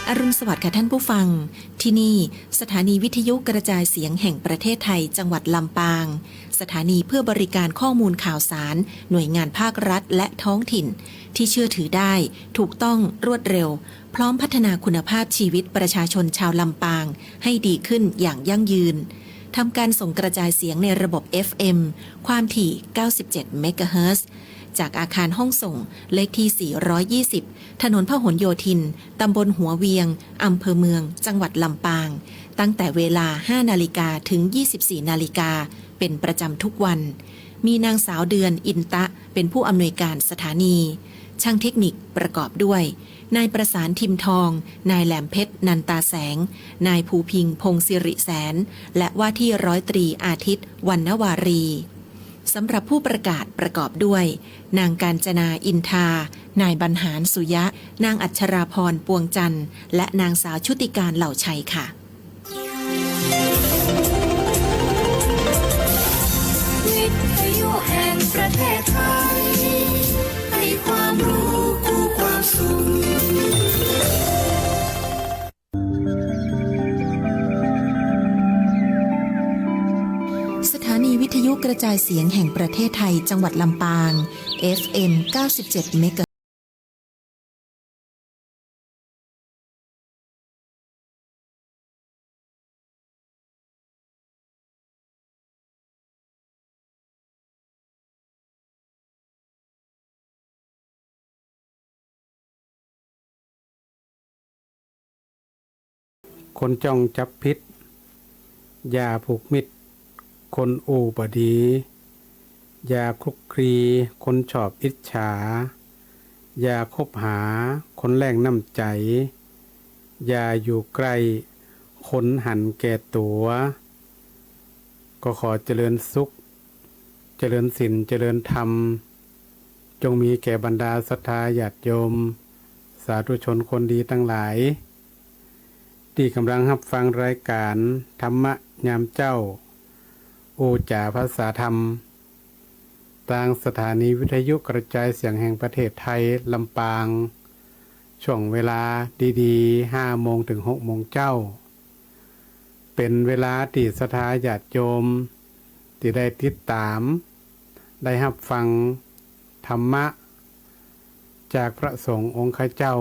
อรุณสวัสดิ์ค่ะท่านผู้ฟังที่นี่สถานีวิทยุกระจายเสียงแห่งประเทศไทยจังหวัดลำปางสถานีเพื่อบริการข้อมูลข่าวสารหน่วยงานภาครัฐและท้องถิ่นที่เชื่อถือได้ถูกต้องรวดเร็วพร้อมพัฒนาคุณภาพชีวิตประชาชนชาวลำปางให้ดีขึ้นอย่างยั่งยืนทำการส่งกระจายเสียงในระบบ FM ความถี่ 97 เมกะเฮิรตซ์จากอาคารห้องส่งเลขที่ 420 ถนนพหลโยธิน ตำบลหัวเวียง อำเภอเมือง จังหวัดลำปาง ตั้งแต่เวลา 5 นาฬิกาถึง 24 นาฬิกา เป็นประจำทุกวัน มีนางสาวเดือนอินตะเป็นผู้อำนวยการสถานี ช่างเทคนิคประกอบด้วย นายประสานทิมทอง นายแหลมเพชรนันตาแสง นายภูพิงพงศิริแสน และว่าที่ร้อยตรีอาทิตย์วรรณวารีสำหรับผู้ประกาศประกอบด้วย นางกาญจนาอินทา นายบรรหารสุยะ นางอัชราพรปวงจันทร์ และนางสาวชุติการเหล่าชัยค่ะวิทยุแห่งประเทศไทยให้ความรู้คู่ความสุขสถานีวิทยุกระจายเสียงแห่งประเทศไทยจังหวัดลำปาง FM 97 เมกะคนจ้องจับพิษยาผูกมิตรคนอู่บดียาคลุกคลีคนชอบอิจฉายาคบหาคนแรงน้ำใจยาอยู่ใกล้คนหันแก่ตัวก็ขอเจริญสุขเจริญศีลเจริญธรรมจงมีแก่บรรดาศรัทธาญาติโยมสาธุชนคนดีทั้งหลายที่กำลังรับฟังรายการธรรมะยามเจ้าโอจาภาษาธรรมทางสถานีวิทยุกระจายเสียงแห่งประเทศไทยลำปางช่วงเวลาดีๆ 5 โมงถึง 6 โมงเจ้าเป็นเวลาที่ศรัทธาญาติโยมที่ได้ติดตามได้รับฟังธรรมะจากพระสงฆ์องค์ข้าเจ้า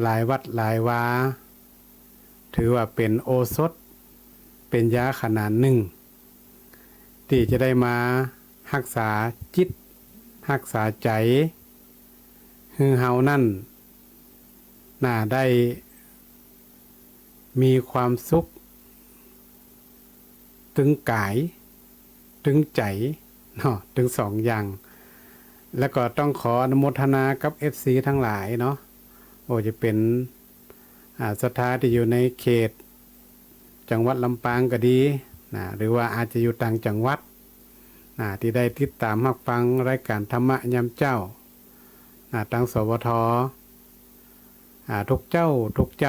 หลายวัดหลายวาถือว่าเป็นโอสถเป็นยาขนาดหนึ่งที่จะได้มารักษาจิตรักษาใจคือเฮานั่นน่าได้มีความสุขถึงกายถึงใจเนาะถึงสองอย่างแล้วก็ต้องขออนุโมทนากับ FC ทั้งหลายเนาะโอ้จะเป็นศรัทธาที่อยู่ในเขตจังหวัดลำปางก็ดีนะหรือว่าอาจจะอยู่ต่างจังหวัดนะที่ได้ติดตามรับฟังรายการธรรมะยามเจ้านะทางสวททุกเจ้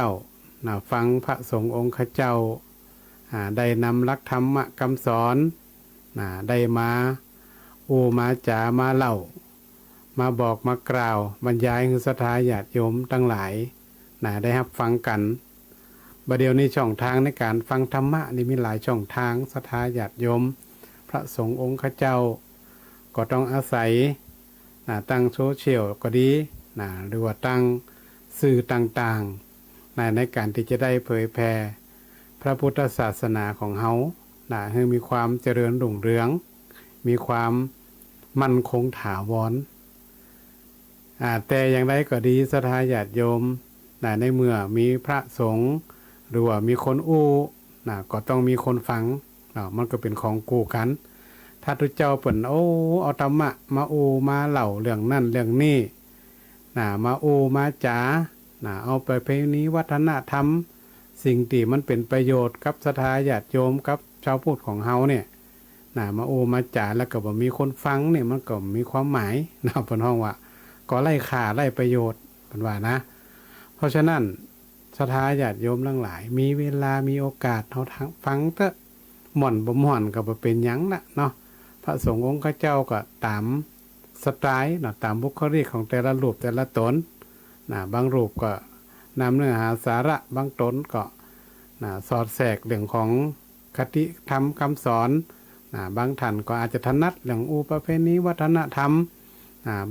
านะฟังพระสงฆ์องค์ข้าเจ้าได้นำหลักธรรมะคำสอนนะได้มามาจามาเล่ามาบอกมากล่าวบรรยายให้ศรัทธาญาติโยมทั้งหลายนะได้รับฟังกันบัดเดี๋ยวนี้ช่องทางในการฟังธรรมะนี่มีหลายช่องทางศรัทธาญาติโยมพระสงฆ์องค์ข้าเจ้าก็ต้องอาศัยตั้งโซเชียลก็ดีหรือว่าตั้งสื่อต่างๆในการที่จะได้เผยแผ่พระพุทธศาสนาของเฮาให้มีความเจริญรุ่งเรืองมีความมั่นคงถาวรแต่อย่างไรก็ดีศรัทธาญาติโยมในเมื่อมีพระสงฆ์หรือว่ามีคนก็ต้องมีคนฟังมันก็เป็นของกูกันถ้าทุกเจ้าเปิ่นเอาธรรมะมามาเล่าเรื่องนั่นเรื่องนี้มามาจ๋าเอาไปเพลงนี้วัฒนธรรมสิ่งที่มันเป็นประโยชน์กับศรัทธาญาติโยมกับชาวพุทธของเฮาเนี่ยมามาจ๋าแล้วก็บ่มีคนฟังเนี่ยมันก็มีความหมายเพิ่นฮ้องว่าก็ไร้ค่าไร้ประโยชน์เพิ่นว่านะเพราะฉะนั้นศรัทธาญาติโยมทั้งหลายมีเวลามีโอกาสเฮาฟังเถอะหม่อนบ่ม่อนก็บ่เป็นหยังละเนาะพระสงฆ์องค์ข้าเจ้าก็ตามสไตล์ตามบุคลิกของแต่ละรูปแต่ละตนบางรูปก็ นำเนื้อหาสาระบางตนก็สอดแทรกเรื่องของคติธรรมคำสอนบางท่านก็อาจจะถนัดเรื่องประเพณีวัฒนธรรม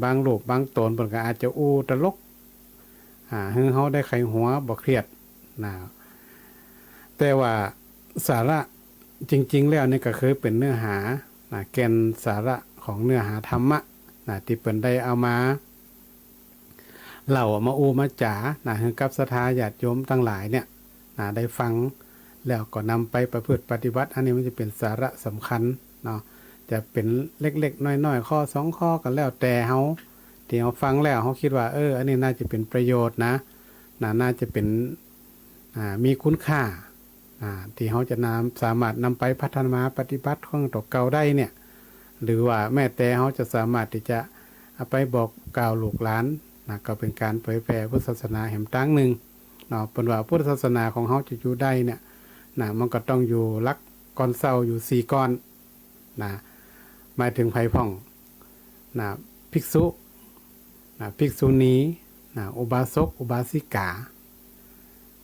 บางรูปบางตนเพิ่นก็อาจจะตลกให้เฮาได้ไขหัวบ่เครียดแต่ว่าสาระจริงๆแล้วนี่ก็คือเป็นเนื้อหาแก่นสาระของเนื้อหาธรรมะที่เพิ่นได้เอามาเล่ามามาจ๋าให้กับศรัทธาญาติโยมทั้งหลายเนี่ยได้ฟังแล้วก็นำไปประพฤติปฏิบัติอันนี้มันจะเป็นสาระสำคัญเนาะจะเป็นเล็กๆน้อยๆข้อ2ข้อก็แล้วแต่เฮาที่เฮาฟังแล้วเฮาคิดว่าอันนี้น่าจะเป็นประโยชน์นะน่าจะเป็นมีคุณค่าที่เฮาจะสามารถนำไปพัฒนาปฏิบัติของตัวเก่าได้เนี่ยหรือว่าแม้แต่เฮาจะสามารถที่จะเอาไปบอกกล่าวลูกหลานก็เป็นการเผยแผ่พุทธศาสนาแห่งตั้งหนึ่งเนาะเป็นว่าพุทธศาสนาของเฮาจะอยู่ได้เนี่ยมันก็ต้องอยู่หลักก้อนเศร้าอยู่4ก้อนหมายถึงไผพ่องภิกษุภิกษุณีอุบาสกอุบาสิกา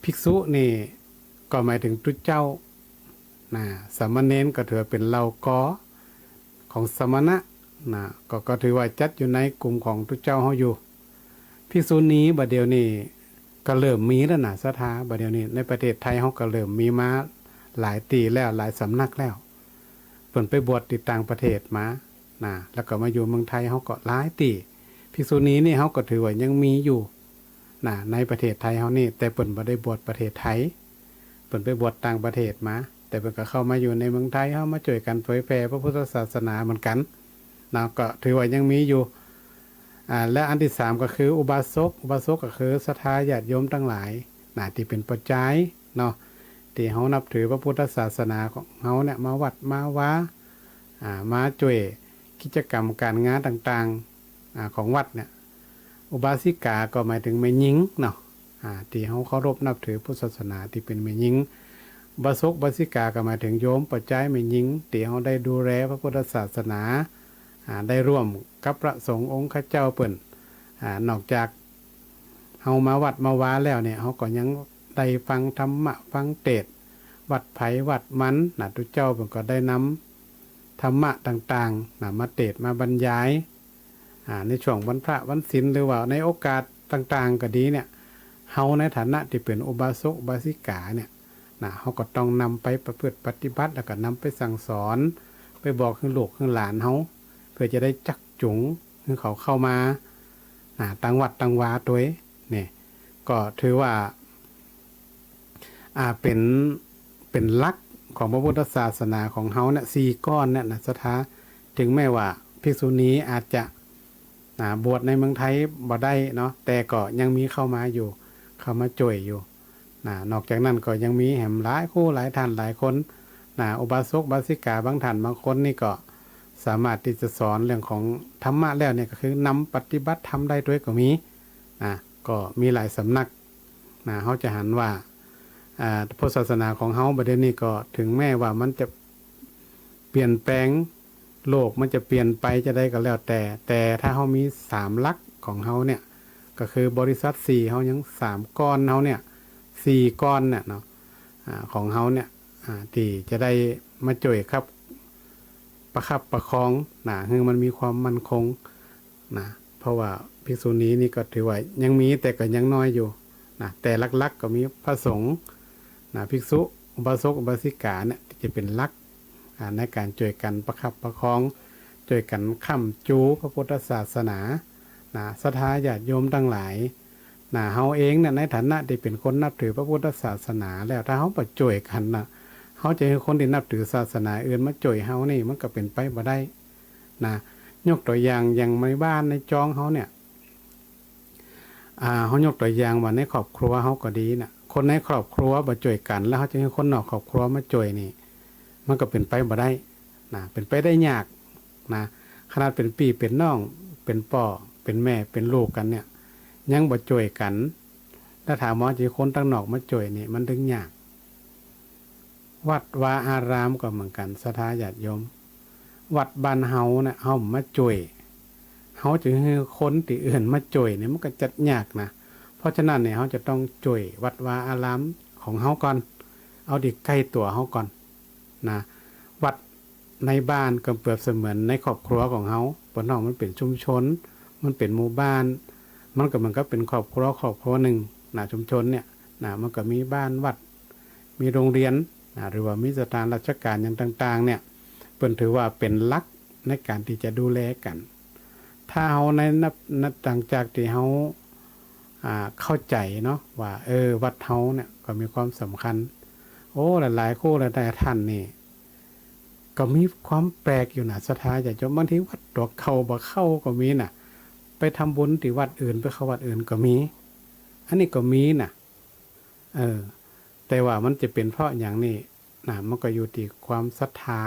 ภิกษุนี่ก็หมายถึงตุเจ้าสามเณรก็ถือเป็นเหล่ากอของสมณะก็ถือว่าจัดอยู่ในกลุ่มของตุเจ้าเฮาอยู่ภิกษุณีบัดเดี๋ยวนี้ก็เริ่มมีแล้วศรัทธาบัดเดี๋ยวนี้ในประเทศไทยเฮาก็เริ่มมีมาหลายตีแล้วหลายสำนักแล้วเพิ่นไปบวชที่ต่างประเทศมาแล้วก็มาอยู่เมืองไทยเฮาก็หลายตีภิกษุณีนี่เฮาก็ถือว่ายังมีอยู่ในประเทศไทยเฮานี่แต่เพิ่นบ่ได้บวชประเทศไทยเพิ่นไปบวชต่างประเทศมาแต่เพิ่นก็เข้ามาอยู่ในเมืองไทยเฮามาช่วยกันเผยแผ่พระพุทธศาสนาเหมือนกันก็ถือว่ายังมีอยู่และอันที่3ก็คืออุบาสกก็คือศรัทธาญาติโยมทั้งหลายที่เป็นปัจจัยเนาะที่เฮานับถือพระพุทธศาสนาของเฮาเนี่ยมาวัดมาวามาช่วยกิจกรรมการงานต่างๆของวัดเนี่ยอุบาสิกาก็หมายถึงแม่หญิงเนาะที่เฮาเคารพนับถือพุทธศาสนาที่เป็นแม่หญิงอุบาสกอุบาสิกาก็หมายถึงโยมปัจจัยแม่หญิงที่เฮาได้ดูแลพระพุทธศาสนาได้ร่วมกับพระสงฆ์องค์ข้าเจ้าเปิ้นนอกจากเฮามาวัดมาวาแล้วเนี่ยเฮาก็ยังได้ฟังธรรมะฟังเทศน์วัดไผวัดมันทุกเจ้าเพิ่นก็ได้นำธรรมะต่างๆมาเทศน์มาบรรยายในช่วงวันพระวันศีลหรือว่าในโอกาสต่างๆก็ดีเนี่ยเฮาในฐานะที่เป็นอุบาสกอุบาสิกาเนี่ยเฮาก็ต้องนำไปประพฤติปฏิบัติแล้วก็นำไปสั่งสอนไปบอกให้ลูกให้หลานเฮาเพื่อจะได้จักจุงให้เขาเข้ามาต่างวัดต่างวาตัวนี่ก็ถือว่าเป็นหลักของพระพุทธศาสนาของเฮาเนี่ย4ก้อนเนี่ยศรัทธาถึงแม้ว่าภิกษุณีอาจจะบวชในเมืองไทยบ่ได้เนาะแต่ก็ยังมีเข้ามาอยู่เข้ามาจ่วยอยู่นอกจากนั้นก็ยังมีแหมหลายคู่หลายท่านหลายคนอุบาสกอุบาสิกาบางท่านบางคนนี่ก็สามารถที่จะสอนเรื่องของธรรมะแล้วเนี่ยก็คือนำปฏิบัติทำได้ด้วยก็มีก็มีหลายสำนักเขาจะหันว่าพุทธศาสนาของเฮาประเด็นนี้ก็ถึงแม้ว่ามันจะเปลี่ยนแปลงโลกมันจะเปลี่ยนไปจะได้ก็แล้วแต่ถ้าเฮามี3หลักของเฮาเนี่ยก็คือบริษัท4เฮายัง3ก้อนเฮาเนี่ย4ก้อนเนี่ยเนาะของเฮาเนี่ยที่จะได้มาช่วยครับประคับประคองให้มันมีความมั่นคงเพราะว่าภิกษุณีนี่ก็ถือว่ายังมีแต่ก็ยังน้อยอยู่แต่หลักๆก็มีพระสงฆ์ภิกษุอุบาสกอุบาสิกาเนี่ยจะเป็นหลักในการช่วยกันประคับประคองช่วยกันค้ำจูพระพุทธศาสนาศรัทธาญาติโยมทั้งหลายเฮาเองเนี่ยในฐานะที่เป็นคนนับถือพระพุทธศาสนาแล้วถ้าเฮาบ่ช่วยกันเฮาจะให้คนที่นับถือศาสนาอื่นมาช่วยเฮานี่มันก็เป็นไปบ่ได้ยกตัวอย่างอย่างในบ้านในจองเฮาเนี่ยเฮายกตัวอย่างว่าในครอบครัวเฮาก็ดีคนในครอบครัวบ่ช่วยกันแล้วเฮาจะให้คนนอกครอบครัวมาช่วยนี่มันก็เป็นไปบ่ได้เป็นไปได้ยากขนาดเป็นพี่เป็นน้องเป็นพ่อเป็นแม่เป็นลูกกันเนี่ยยังบ่ช่วยกันถ้าถามว่าจะคนตั้งนอกมาช่วยนี่มันถึงยากวัดวาอารามก็เหมือนกันศรัทธาญาติโยมวัดบ้านเฮาเนี่ยเฮามาช่วยเฮาจะให้คนที่อื่นมาช่วยเนี่ยมันก็จัดยากนะเพ เพราะฉะนั้นเนี่ยเขาจะต้องจ่วยวัดวาอารามของเขาก่อนเอาดิใกล้ตัวเขาก่อนนะวัดในบ้านก็เปรียบเสมือนในครอบครัวของเขาปนนอกมันเป็นชุมชนมันเป็นหมู่บ้านมันก็เป็นครอบครัวหนึ่งนะชุมชนเนี่ยนะมันก็มีบ้านวัดมีโรงเรียนนะหรือว่ามีสถานราชการอย่างต่างๆเนี่ยเปิ่นถือว่าเป็นหลักในการที่จะดูแลกันถ้าเขาในนับต่างจากที่เขาเข้าใจเนาะว่าวัดเฮาเนี่ยก็มีความสำคัญโอ้หลายๆคู่หลายๆท่านนี่ก็มีความแปลกอยู่นะศรัทธาญาติโยมบางทีวัดตัวเข้าบ่เข้าก็มีน่ะไปทำบุญที่วัดอื่นไปเข้าวัดอื่นก็มีอันนี้ก็มีน่ะแต่ว่ามันจะเป็นเพราะอย่างนี้นะมันก็อยู่ที่ความศรัทธา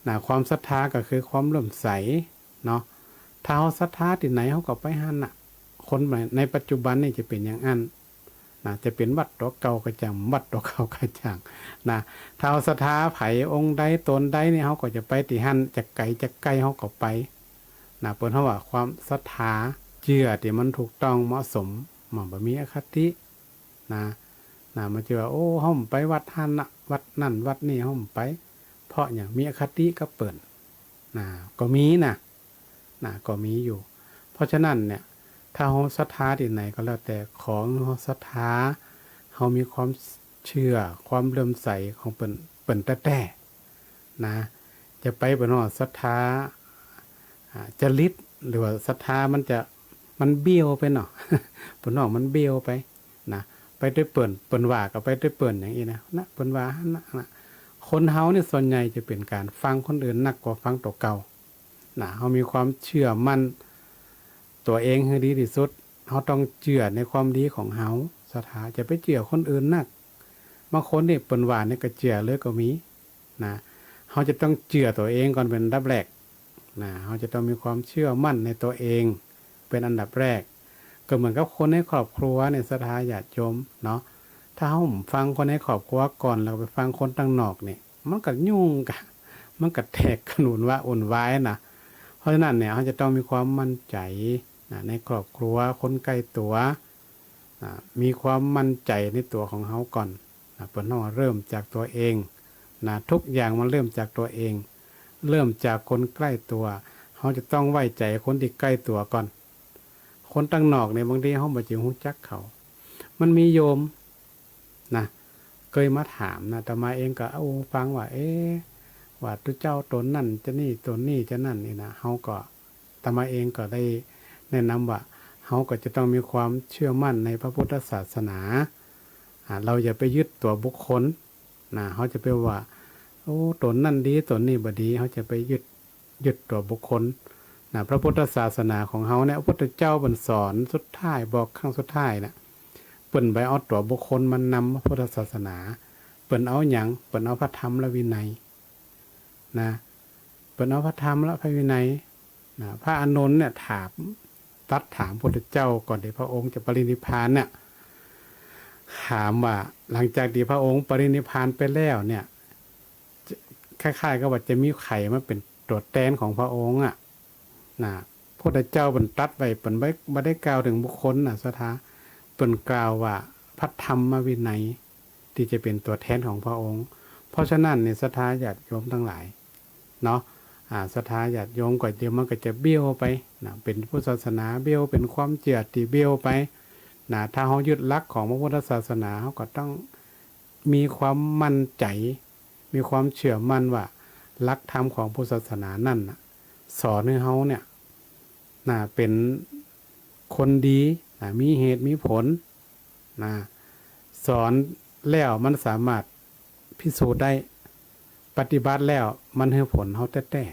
นะความศรัทธาก็คือความเลื่อมใสเนาะถ้าเฮาศรัทธาที่ไหนเฮาก็ไปหั่นน่ะคนในปัจจุบันนี่จะเป็นอย่างนั้นนะจะเป็นวัดตัวเก่ากระจังวัดตัวเก่ากระจังนะถ้าเอาศรัทธาไผองค์ใดตนใดนี่เขาก็จะไปที่หั่นจะไกลเขาก็ไปนะเปิ้นเฮาว่าความศรัทธาเชื่อที่มันถูกต้องเหมาะสมมันบ่มีอคตินะมันจะว่าโอ้เฮาไปวัดหั่นน่ะวัดนั่นวัดนี่เฮาไปเพราะหยังมีอคติกับเปิ้นนะก็มีนะก็มีอยู่เพราะฉะนั้นเนี่ยถ้าเราศรัทธาที่ไหนก็แล้วแต่ของเราศรัทธาเรามีความเชื่อความเลื่อมใสของเปิ้นแต่นะจะไปเปิ้นว่าศรัทธาจริตหรือว่าศรัทธามันเบี้ยวไปเนาะ เปิ้นว่ามันเบี้ยวไปนะไปด้วยเปิ้นว่าก็ไปด้วยเปิ้นอย่างนี้นะเปิ้นว่านะคนเฮาเนี่ยส่วนใหญ่จะเป็นการฟังคนอื่นนักกว่าฟังตัวเก่านะเฮามีความเชื่อมั่นตัวเองให้ดีที่สุดเขาต้องเชื่อในความดีของเขาศรัทธาจะไปเชื่อคนอื่นนักบางคนนี่เปิ้นว่านี่ก็เชื่อเลยก็มีนะเขาจะต้องเชื่อตัวเองก่อนเป็นอันดับแรกนะเขาจะต้องมีความเชื่อมั่นในตัวเองเป็นอันดับแรกก็เหมือนกับคนในครอบครัวในศรัทธาญาติโยมเนาะถ้าเขาฟังคนในครอบครัวก่อนแล้วไปฟังคนต่างนอกนี่มันก็ยุ่งกันมันก็แตกขนุนว่าอุ่นวายนะเพราะฉะนั้นเนี่ยเขาจะต้องมีความมั่นใจในครอบครัวคนใกล้ตัวมีความมั่นใจในตัวของเขาก่อนเปิ้นต้องเริ่มจากตัวเองทุกอย่างมันเริ่มจากตัวเองเริ่มจากคนใกล้ตัวเขาจะต้องไว้ใจคนที่ใกล้ตัวก่อนคนต่างนอกเนี่ยบางทีเขาบ่จิรู้จักเขามันมีโยมนะเคยมาถามนะแต่มาเองก็ฟังว่าว่าตัวเจ้าตนนั่นจะนี่ตนนี่จะนั่นนี่นะเขาก็แต่มาเองก็ได้แนะนำว่าเขาก็จะต้องมีความเชื่อมั่นในพระพุทธศาสนาเราอย่าไปยึดตัวบุคคลเขาจะไปว่าตนนั่นดีตนนี่บ่ดีเขาจะไปยึดตัวบุคคลพระพุทธศาสนาของเขาเนี่ยพระพุทธเจ้าบันสอนสุดท้ายบอกครั้งสุดท้ายนะเปิ่นไปเอาตัวบุคคลมันนำพระพุทธศาสนาเปิ่นเอาหยังเปิ่นเอาพระธรรมและวินัยเปิ่นเอาพระธรรมและพระวินัยพระอานนท์เนี่ยถามพระพุทธเจ้าก่อนที่พระองค์จะปรินิพพานเนี่ยถามว่าหลังจากที่พระองค์ปรินิพพานไปแล้วเนี่ยคล้ายๆกับว่าจะมีไข่มาเป็นตัวแทนของพระองค์พระพุทธเจ้าบรรทัดไว้เปิ่นบ่ได้กล่าวถึงบุคคลศรัทธาเปิ่นกล่าวว่าพระธรรมวินัยที่จะเป็นตัวแทนของพระองค์เพราะฉะนั้นเนี่ยศรัทธาญาติโยมทั้งหลายเนาะศรัทธาญาติโยมก็เดี๋ยวมันก็จะเบี้ยวไปเป็นพุทธศาสนาเบี้ยวเป็นความเชื่อที่เบี้ยวไปถ้าเฮายึดหลักของพระพุทธศาสนาเฮาก็ต้องมีความมั่นใจมีความเชื่อมั่นว่าหลักธรรมของพุทธศาสนานั่นสอนให้เฮาเนี่ยเป็นคนดีมีเหตุมีผลสอนแล้วมันสามารถพิสูจน์ได้ปฏิบัติแล้วมันให้ผลเฮาแท้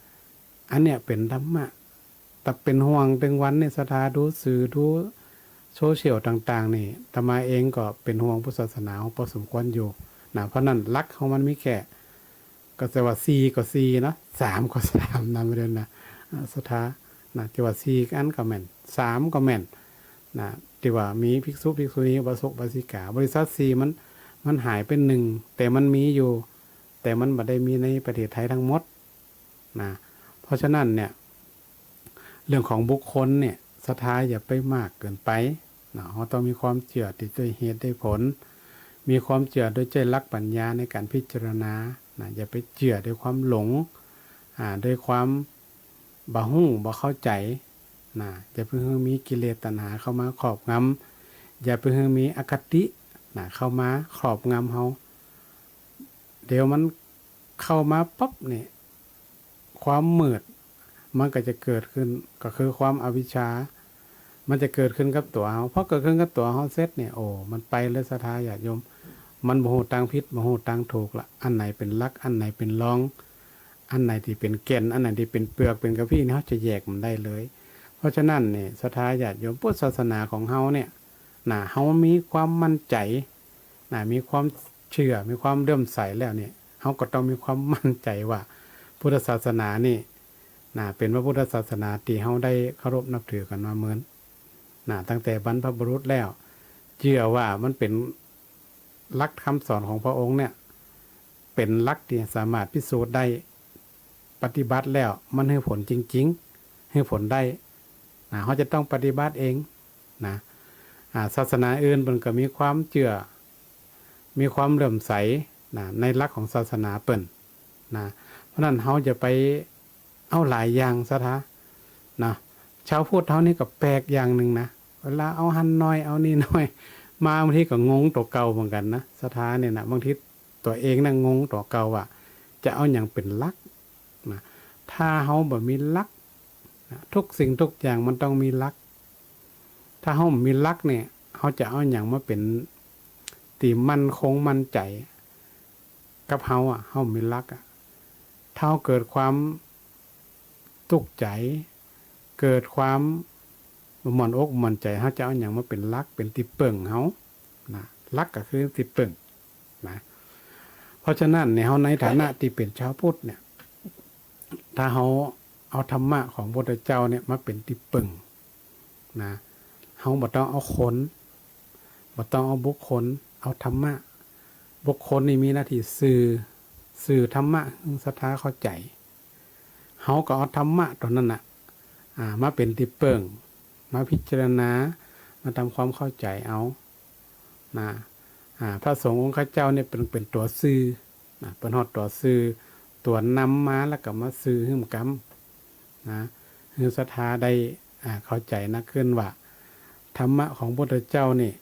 ๆอันเนี้ยเป็นธรรมะแต่เป็นห่วงเป็นวันในศรัทธาดูสื่อดูโซเชียลต่างๆนี่อาตมาเองก็เป็นห่วงพุทธศาสนาพอสมควรอยู่เพราะนั้นหลักของมันมีแค่ก็จะว่า4ก็4เนาะ3ก็3นำไปเด้นะศรัทธาที่ว่า4อันก็แม่น3ก็แม่นที่ว่ามีภิกษุภิกษุณีอุบาสกอุบาสิกาบริษัท4มันหายเป็น1แต่มันมีอยู่แต่มันบ่ได้มีในประเทศไทยทั้งหมดเพราะฉะนั้นเนี่ยเรื่องของบุคคลเนี่ยศรัทธาอย่าไปมากเกินไป เนาะเราต้องมีความเชื่อที่ด้วยเหตุด้วยผลมีความเชื่อด้วยใจรักปัญญาในการพิจารณานะอย่าไปเชื่อด้วยความหลงด้วยความบ่ฮู้บ่เข้าใจนะอย่าเพิ่งมีกิเลสตัณหาเข้ามาครอบงำอย่าเพิ่งมีอคตินะเข้ามาครอบงำเฮาเดี๋ยวมันเข้ามาปั๊บเนี่ยความมืดมันก็จะเกิดขึ้นก็คือความอวิชชามันจะเกิดขึ้นกับตัวเฮาพอเกิดขึ้นกับตัวเฮาเสร็จเนี่ยโอ้มันไปเลยศรัทธาญาติโยมมันบ่ฮู้ทางผิดบ่ฮู้ทางถูกละอันไหนเป็นหลักอันไหนเป็นรองอันไหนที่เป็นแก่นอันไหนที่เป็นเปลือกเป็นกระพี้เฮาจะแยกมันได้เลยเพราะฉะนั้นเนี่ยศรัทธาญาติโยมพุทธศาสนาของเฮาเนี่ยเฮามีความมั่นใจมีความเชื่อมีความเลื่อมใสแล้วเนี่ยเฮาก็ต้องมีความมั่นใจว่าพุทธศาสนานี่เป็นพระพุทธศาสนาที่เฮาได้เคารพนับถือกันมาเหมือนตั้งแต่บรรพบุรุษแล้วเชื่อว่ามันเป็นหลักคำสอนของพระองค์เนี่ยเป็นหลักที่สามารถพิสูจน์ได้ปฏิบัติแล้วมันให้ผลจริงๆให้ผลได้เขาจะต้องปฏิบัติเองศาสนาอื่นมันก็มีความเชื่อมีความเลื่อมใสในหลักของศาสนาเปิ้นเพราะนั้นเขาจะไปเอาหลายอย่างซะท้าชาวพุทธเขานี่ก็แปลกอย่างหนึ่งนะเวลาเอาหันน้อยเอานี่น้อยมาบางทีก็งงตัวเก่าเหมือนกันนะศรัทธาเนี่ยนะบางทีตัวเองน่ะงงตัวเก่าว่าจะเอาอย่างเป็นหลักนะถ้าเฮาบ่มีหลักทุกสิ่งทุกอย่างมันต้องมีหลักถ้าเฮามีหลักเนี่ยเฮาจะเอาอย่างมาเป็นตีมั่นคงมั่นใจกับเฮาเฮามีหลักถ้าเฮาเกิดความทุกข์ใจเกิดความหม่อนอกหม่อนใจเฮาจะเอาอย่างมาเป็นหลักเป็นที่เปิ่งเฮาหลักก็คือที่เปิ่งเพราะฉะนั้นเนี่ยเฮาในฐานะที่เป็นชาวพุทธเนี่ยถ้าเฮาเอาธรรมะของพระพุทธเจ้าเนี่ยมาเป็นที่เปิ่งเฮาบ่ต้องเอาคนบ่ต้องเอาบุคคลเอาธรรมะบุคคลนี่มีหน้าที่สื่อธรรมะให้ศรัทธาเข้าใจเฮาก็เอาธรรมะตรงนั้นมาเป็นที่เปิ่งมาพิจารณามาทำความเข้าใจเอาพระสงฆ์องค์ข้าเจ้าเนี่ยเป็นตัวสื่อเป็นฮอดตัวสื่อตัวนำมาแล้วก็มาสื่อให้มันกำให้ศรัทธาได้เข้าใจนักขึ้นว่าธรรมะของพระพุทธเจ้านี่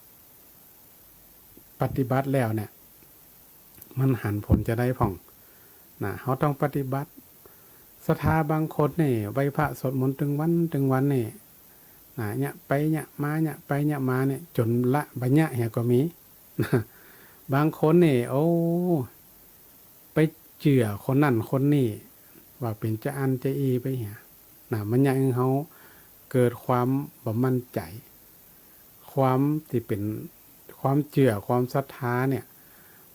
ปฏิบัติแล้วเนี่ยมันหันผลจะได้ผ่องเขาต้องปฏิบัติศรัทธาบางคนนี่ไหว้พระสวดมนต์ถึงวันนี่เนี่ยไปเนี่ยมาเนี่ยไปเนี่ยมาเนี่ยจนละบัญญัติเหี้ยก็มีบางคนนี่โอ้ไปเชื่อคนนั่นคนนี่ว่าเป็นจะอันจะอีไปเหี้ยมันยังเขาเกิดความบ่มั่นใจความที่เป็นความเชื่อความศรัทธาเนี่ย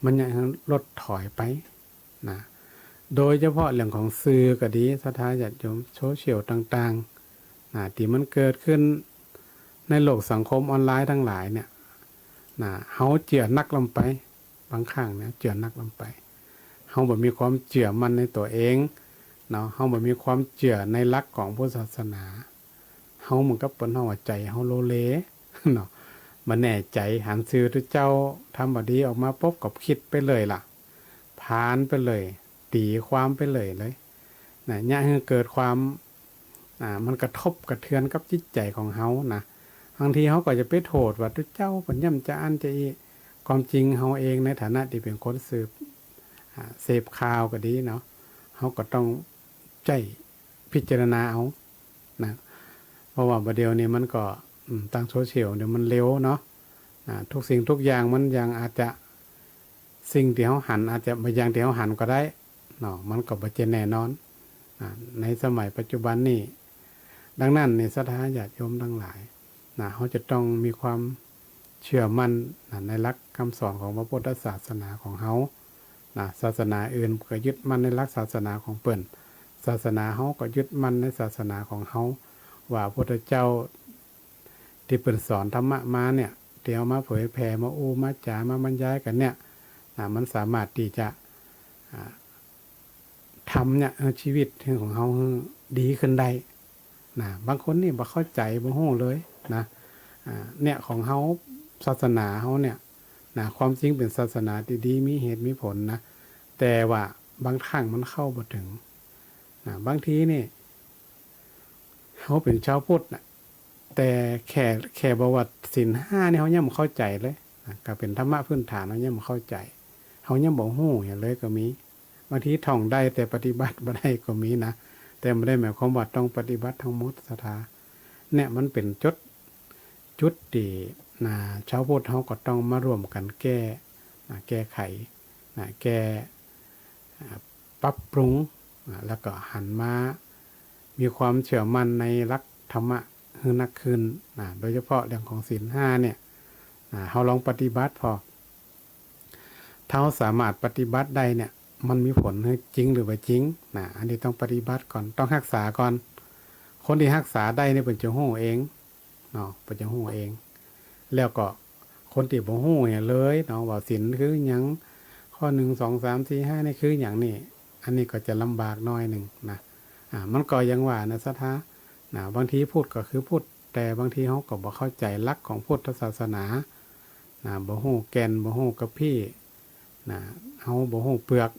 มันยังลดถอยไปโดยเฉพาะเรื่องของสื่อก็ดีศรัทธาญาติโยมโซเชียลต่างๆที่มันเกิดขึ้นในโลกสังคมออนไลน์ทั้งหลายเนี่ยเฮาเจือนักลงไปบางครั้งเนี่ยเจือนักลงไปเฮาบ่มีความเชื่อมั่นในตัวเองเฮาบ่มีความเชื่อในหลักของพุทธศาสนาเฮาเหมือนกับเปิ้นเฮาว่าใจเฮาโลเลบ่แน่ใจหันซื่อที่เจ้าทำบ่ดีออกมาปุ๊บก็คิดไปเลยล่ะผ่านไปเลยตีความไปเลยเนี่ยให้เกิดความมันกระทบกระเทือนกับจิตใจของเฮาบางทีเฮาก็จะไปโทษว่าเจ้าปัญญาจะอันจะอีความจริงเฮาเองในฐานะที่เป็นคนเสพข่าวก็ดีเนาะเฮาก็ต้องใจพิจารณาเอาเพราะว่าประเดี๋ยวนี้มันก็ตั้งโซเชียลเดี๋ยวมันเร็วเนาะทุกสิ่งทุกอย่างมันยังอาจจะสิ่งที่เฮาหันอาจจะบางอย่างที่เฮาหันก็ได้เนาะมันก็บ่จะแน่นอนในสมัยปัจจุบันนี้ดังนั้นในศรัทธาญาติโยมทั้งหลายเขาจะต้องมีความเชื่อมั่นในหลักคำสอนของพระพุทธศาสนาของเขาศาสนาอื่นก็ยึดมั่นในหลักศาสนาของเปิ้นศาสนาเขาก็ยึดมั่นในศาสนาของเขาว่าพระพุทธเจ้าที่เปิ้นสอนธรรมะมาเนี่ยเดี๋ยวมาเผยแผ่มาอู้มาจามาบรรยายกันเนี่ยมันสามารถที่จะทำเนี่ยชีวิตของเขาดีขึ้นได้บางคนนี่บ่เข้าใจบ่ฮู้เลย เนี่ยของเฮาศาสนาเฮาเนี่ยนะความจริงเป็นศาสนาดีๆมีเหตุมีผลนะแต่ว่าบางครั้งมันเข้าบ่ถึงนะบางทีนี่เฮาเป็นชาวพุทธนะแต่แค่บอกว่าศีล5นี่เฮายังบ่เข้าใจเลยนะก็เป็นธรรมะพื้นฐานเฮายังบ่เข้าใจเฮายังบ่ฮู้หยังเลยก็มีบางทีท่องได้แต่ปฏิบัติบ่ได้ก็มีนะแต่ไม่ได้หมายความว่าต้องปฏิบัติทั้งหมดศรัทธาเนี่ยมันเป็นจุดที่ชาวพุทธเขาก็ต้องมาร่วมกันแก้ไขแก้ปรับปรุงแล้วก็หันมามีความเชื่อมั่นในหลักธรรมะให้นักขึ้นโดยเฉพาะเรื่องของศีล5เนี่ยเขาลองปฏิบัติพอถ้าเขาสามารถปฏิบัติได้เนี่ยมันมีผลให้จริงหรือไม่จริงอันนี้ต้องปฏิบัติก่อนต้องรักษาก่อนคนที่รักษาได้เนี่ยเป็นจะฮู้เองเป็นจะฮู้เองแล้วก็คนที่บ่ฮู้เนี่ยเลยว่าศีลคือหยังข้อ1 2 3 4 5นี่คือหยังนี่อันนี้ก็จะลำบากน้อยหนึ่งมันก็ยังว่านะสัทธาบางทีพูดก็คือพูดแต่บางทีเขาก็บ่เข้าใจหลักของพุทธศาสนาบ่ฮู้แก่นบ่ฮู้กับพี่เฮาบ่ฮู้เปลือก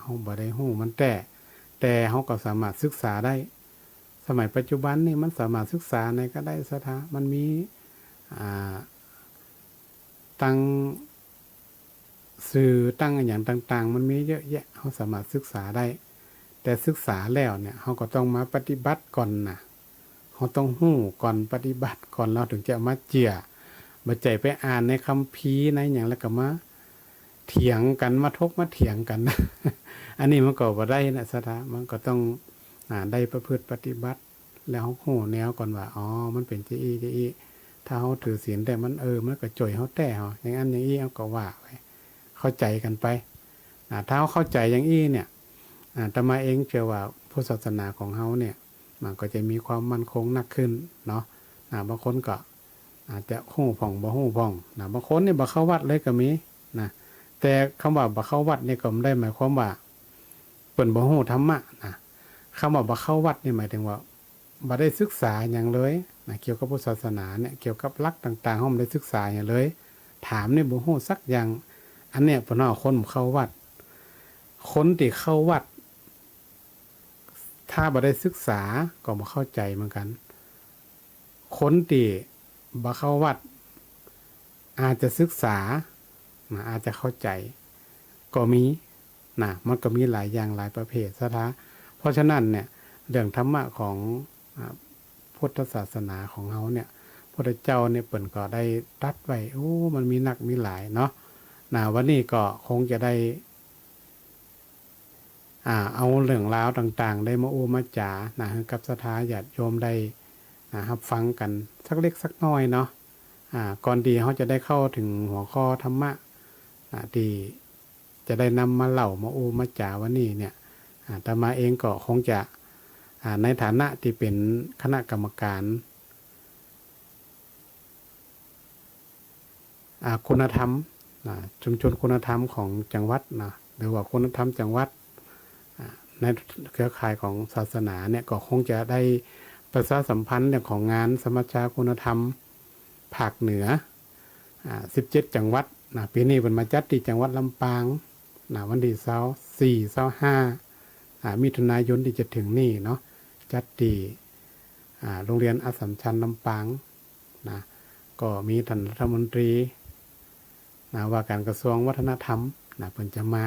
เฮาบ่ได้ฮู้มันแต่เฮาก็สามารถศึกษาได้สมัยปัจจุบันนี่มันสามารถศึกษาในก็ได้สถามันมีตั้งสื่อตั้งอย่างต่างๆมันมีเยอะแยะเฮาสามารถศึกษาได้แต่ศึกษาแล้วเนี่ยเฮาก็ต้องมาปฏิบัติก่อนเฮาต้องฮู้ก่อนปฏิบัติก่อนเราถึงจะมาเจียบ่ใจไปอ่านในคัมภีร์ในหยังแล้วก็มาเถียงกันมาทกมาเถียงกันนะ อันนี้มันก็บ่ได้นะสถามันก็ต้องได้ประพฤติปฏิบัติแล้วเฮาฮู้แนวก่อนว่าอ๋อมันเป็นจะอีถ้าเฮาถือศีลแต่มันมันก็จ่อยเฮาแต่เฮาอย่างนั้นอย่างนี้เฮาก็ว่าไปเข้าใจกันไปถ้าเฮาเข้าใจอย่างนี้เนี่ยอาตมาเองเชื่อว่าพุทธศาสนาของเฮาเนี่ยมันก็จะมีความมั่นคงนักขึ้นเนาะบางคนก็อาจจะฮู้พ่องบ่ฮู้พ่องบางคนนี่บ่เข้าวัดเลยก็มีแต่คำว่าบ่เข้าวัดนี่ก็ไม่ได้หมายความว่าเปิ้นบ่ฮู้ธรรมะคำว่าบ่เข้าวัดนี่หมายถึงว่าบ่ได้ศึกษาหยังเลยเกี่ยวกับพุทธศาสนาเนี่ยเกี่ยวกับหลักต่างๆเฮาบ่ได้ศึกษาหยังเลยถามนี่บ่ฮู้สักอย่างอันเนี้ยเพิ่นว่าคนเข้าวัดคนที่เข้าวัดถ้าบ่ได้ศึกษาก็บ่เข้าใจเหมือนกันคนที่บ่เข้าวัดอาจจะศึกษาอาจจะเข้าใจก็มีมันก็มีหลายอย่างหลายประเภทซะละเพราะฉะนั้นเนี่ยเรื่องธรรมะของพุทธศาสนาของเฮาเนี่ยพระเจ้าเนี่ยเปิ่นก็ได้ตรัสไว้มันมีนักมีหลายเนาะวันนี้ก็คงจะได้เอาเรื่องราวต่างๆได้มามาจ๋าให้กับศรัทธาญาติโยมได้รับฟังกันสักเล็กสักน้อยเนาะก่อนที่เขาจะได้เข้าถึงหัวข้อธรรมะที่จะได้นำมาเล่ามามาจ๋าวันนี้เนี่ยอาตมาเองก็คงจะในฐานะที่เป็นคณะกรรมการคุณธรรมชุมชนคุณธรรมของจังหวัดหรือว่าคุณธรรมจังหวัดในเครือข่ายของศาสนาเนี่ยก็คงจะได้ประชาสัมพันธ์เรื่องของงานสมัชชาคุณธรรมภาคเหนือ17จังหวัดปีนี้เป็นมาจัดที่จังหวัดลำปางวันที่24-25มิถุนายนที่จะถึงนี่เนาะจัดที่โรงเรียนอัสสัมชัญลำปางก็มีท่านรัฐมนตรีว่าการกระทรวงวัฒนธรรมเพิ่นจะมา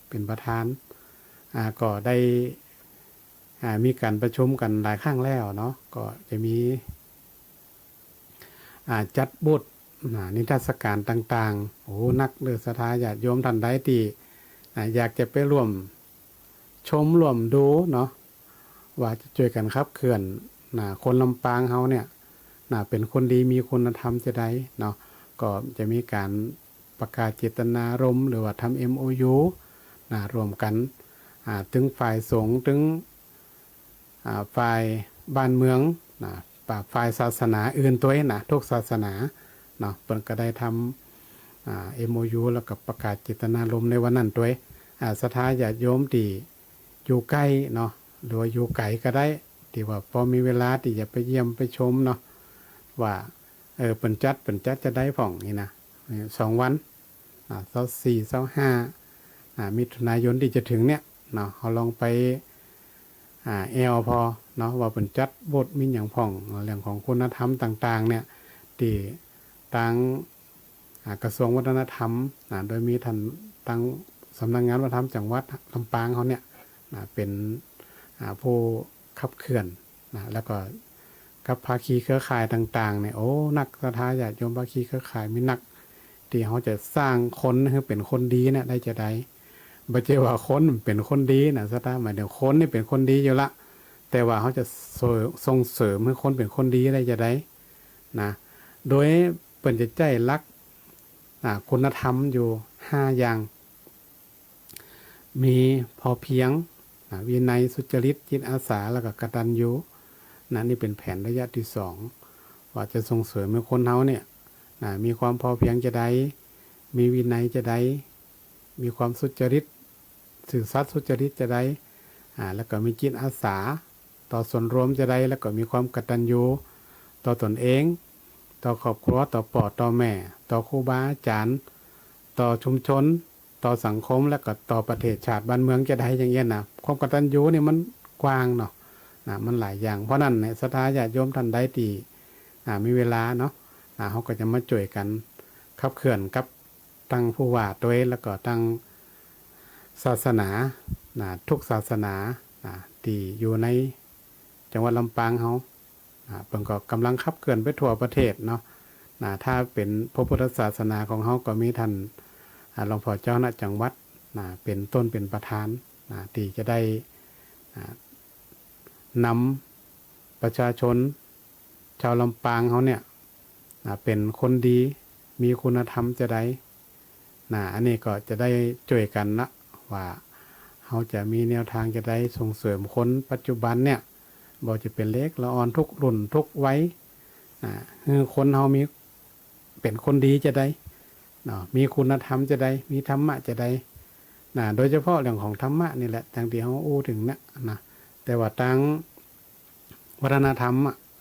เป็นประธานก็ได้มีการประชุมกันหลายครั้งแล้วเนาะก็จะมีจัดบูธนิทรรศการต่างๆนักเลือศรัทธาญาติโยมท่านใดที่อยากจะไปร่วมชมร่วมดูเนาะว่าจะช่วยกันขับเคลื่อนคนลำปางเฮาเนี่ยเป็นคนดีมีคุณธรรมจะได้เนาะก็จะมีการประกาศเจตนารมณ์หรือว่าทำ MOU รวมกันถึงฝ่ายสงฆ์ถึงฝ่ายบ้านเมืองฝ่ายศาสนาอื่นตัวทุกศาสนาเนาะเพิ่นก็ได้ทำMOU แล้วก็ประกาศเจตนารมณ์ในวันนั้นตัวศรัทธาญาติโยมที่อยู่ใกล้เนาะหรือว่าอยู่ไกลก็ได้ที่ว่าพอมีเวลาที่จะไปเยี่ยมไปชมเนาะว่า เปิ่นจัดจะได้ผ่องนี่นะ2 วัน24 25มิถุนายนที่จะถึงเนี่ยเนาะเขาลองไปแอลพอเนาะว่าเปิ่นจัดบทมีอย่างผ่องเรื่องของคุณธรรมต่างๆเนี่ยที่ทางกระทรวงวัฒนธรรมโดยมีท่านตั้งสำนักงานวัฒนธรรมจังหวัดลำปางเขาเนี่ยเป็นผู้ขับเคลื่อนแล้วก็กับภาคีเครือข่ายต่างๆเนี่ยโอ้นักศรัทธาญาติโยมภาคีเครือข่ายมีนักที่เขาจะสร้างคนให้เป็นคนดีเนี่ยได้จะได้บ่ใช่ว่าคนเป็นคนดีนะศรัทธาหมายถึงคนนี่เป็นคนดีอยู่ละแต่ว่าเขาจะส่งเสริมให้คนเป็นคนดีได้จะได้นะโดยเปิ่นจะใจรักคุณธรรมอยู่5อย่างมีพอเพียงวินัยสุจริตจิตอาสาแล้วก็กตัญญูนี่เป็นแผนระยะที่2ว่าจะส่งเสริมให้คนเฮาเนี่ยมีความพอเพียงจะได้มีวินัยจะได้มีความสุจริตสื่อสัตย์สุจริตจะได้แล้วก็มีจิตอาสาต่อส่วนรวมจะได้แล้วก็มีความกตัญญูต่อตนเองต่อครอบครัวต่อพ่อต่อแม่ต่อครูบาอาจารย์ต่อชุมชนต่อสังคมและก็ต่อประเทศชาติบ้านเมืองจะได้อย่างเงี้ยนะความกตัญญูนี่มันกว้างเนาะมันหลายอย่างเพราะนั้นเนี่ยศรัทธาญาติโยมท่านใดที่มีเวลาเนาะเขาก็จะมาช่วยกันขับเคลื่อนกับตั้งผู้ว่าตัวเองแล้วก็ตั้งศาสนาทุกศาสนาที่อยู่ในจังหวัดลำปางเขาเพิ่นก็กำลังขับเคลื่อนไปทั่วประเทศเนาะถ้าเป็นพระพุทธศาสนาของเขาก็มีท่านหลวงพ่อเจ้าคณะจังหวัดเป็นต้นเป็นประธานที่จะได้นำประชาชนชาวลำปางเขาเนี่ยเป็นคนดีมีคุณธรรมจะได้อันนี้ก็จะได้ช่วยกันนะว่าเขาจะมีแนวทางจะได้ส่งเสริมคนปัจจุบันเนี่ยบ่จะเป็นเล็กละอ่อนทุกรุ่นทุกวัยคือคนเขามีเป็นคนดีจะได้มีคุณธรรมจะได้มีธรรมะจะได้โดยเฉพาะเรื่องของธรรมะนี่แหละทางที่เขาอู้ถึงนะแต่ว่าตั้งวัฒนธรรม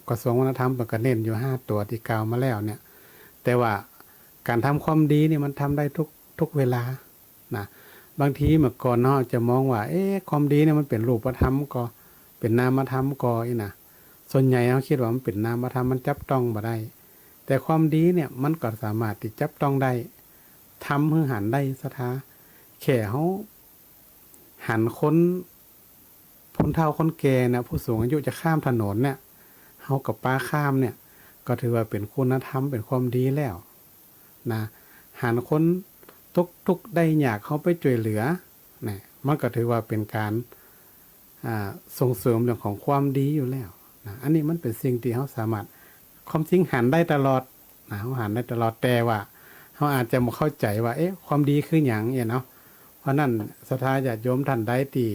กระทรวงวัฒนธรรมก็เน้นอยู่5ตัวที่กล่าวมาแล้วเนี่ยแต่ว่าการทำความดีนี่มันทำได้ทุกเวลาบางทีเมื่อก่อนเนาะจะมองว่าความดีเนี่ยมันเป็นรูปธรรมก็เป็นนามธรรมก็ส่วนใหญ่เขาคิดว่ามันเป็นนามธรรมมันจับต้องบ่ได้แต่ความดีเนี่ยมันก็สามารถที่จับต้องได้ทำให้หันได้ศรัทธาแค่เขาหันคนเฒ่าคนแก่นะผู้สูงอายุจะข้ามถนนเนี่ยเขากับป้าข้ามเนี่ยก็ถือว่าเป็นคุณธรรมเป็นความดีแล้วหันคนทุกได้อยากเขาไปช่วยเหลือเนี่ยมันก็ถือว่าเป็นการส่งเสริมเรื่องของความดีอยู่แล้วอันนี้มันเป็นสิ่งที่เขาสามารถความจริงหันได้ตลอดเขาหันได้ตลอดแต่ว่าเขาอาจจะไม่เข้าใจว่าความดีคืออย่างเนาะเพราะนั้นศรัทธาญาติโยมท่านใดที่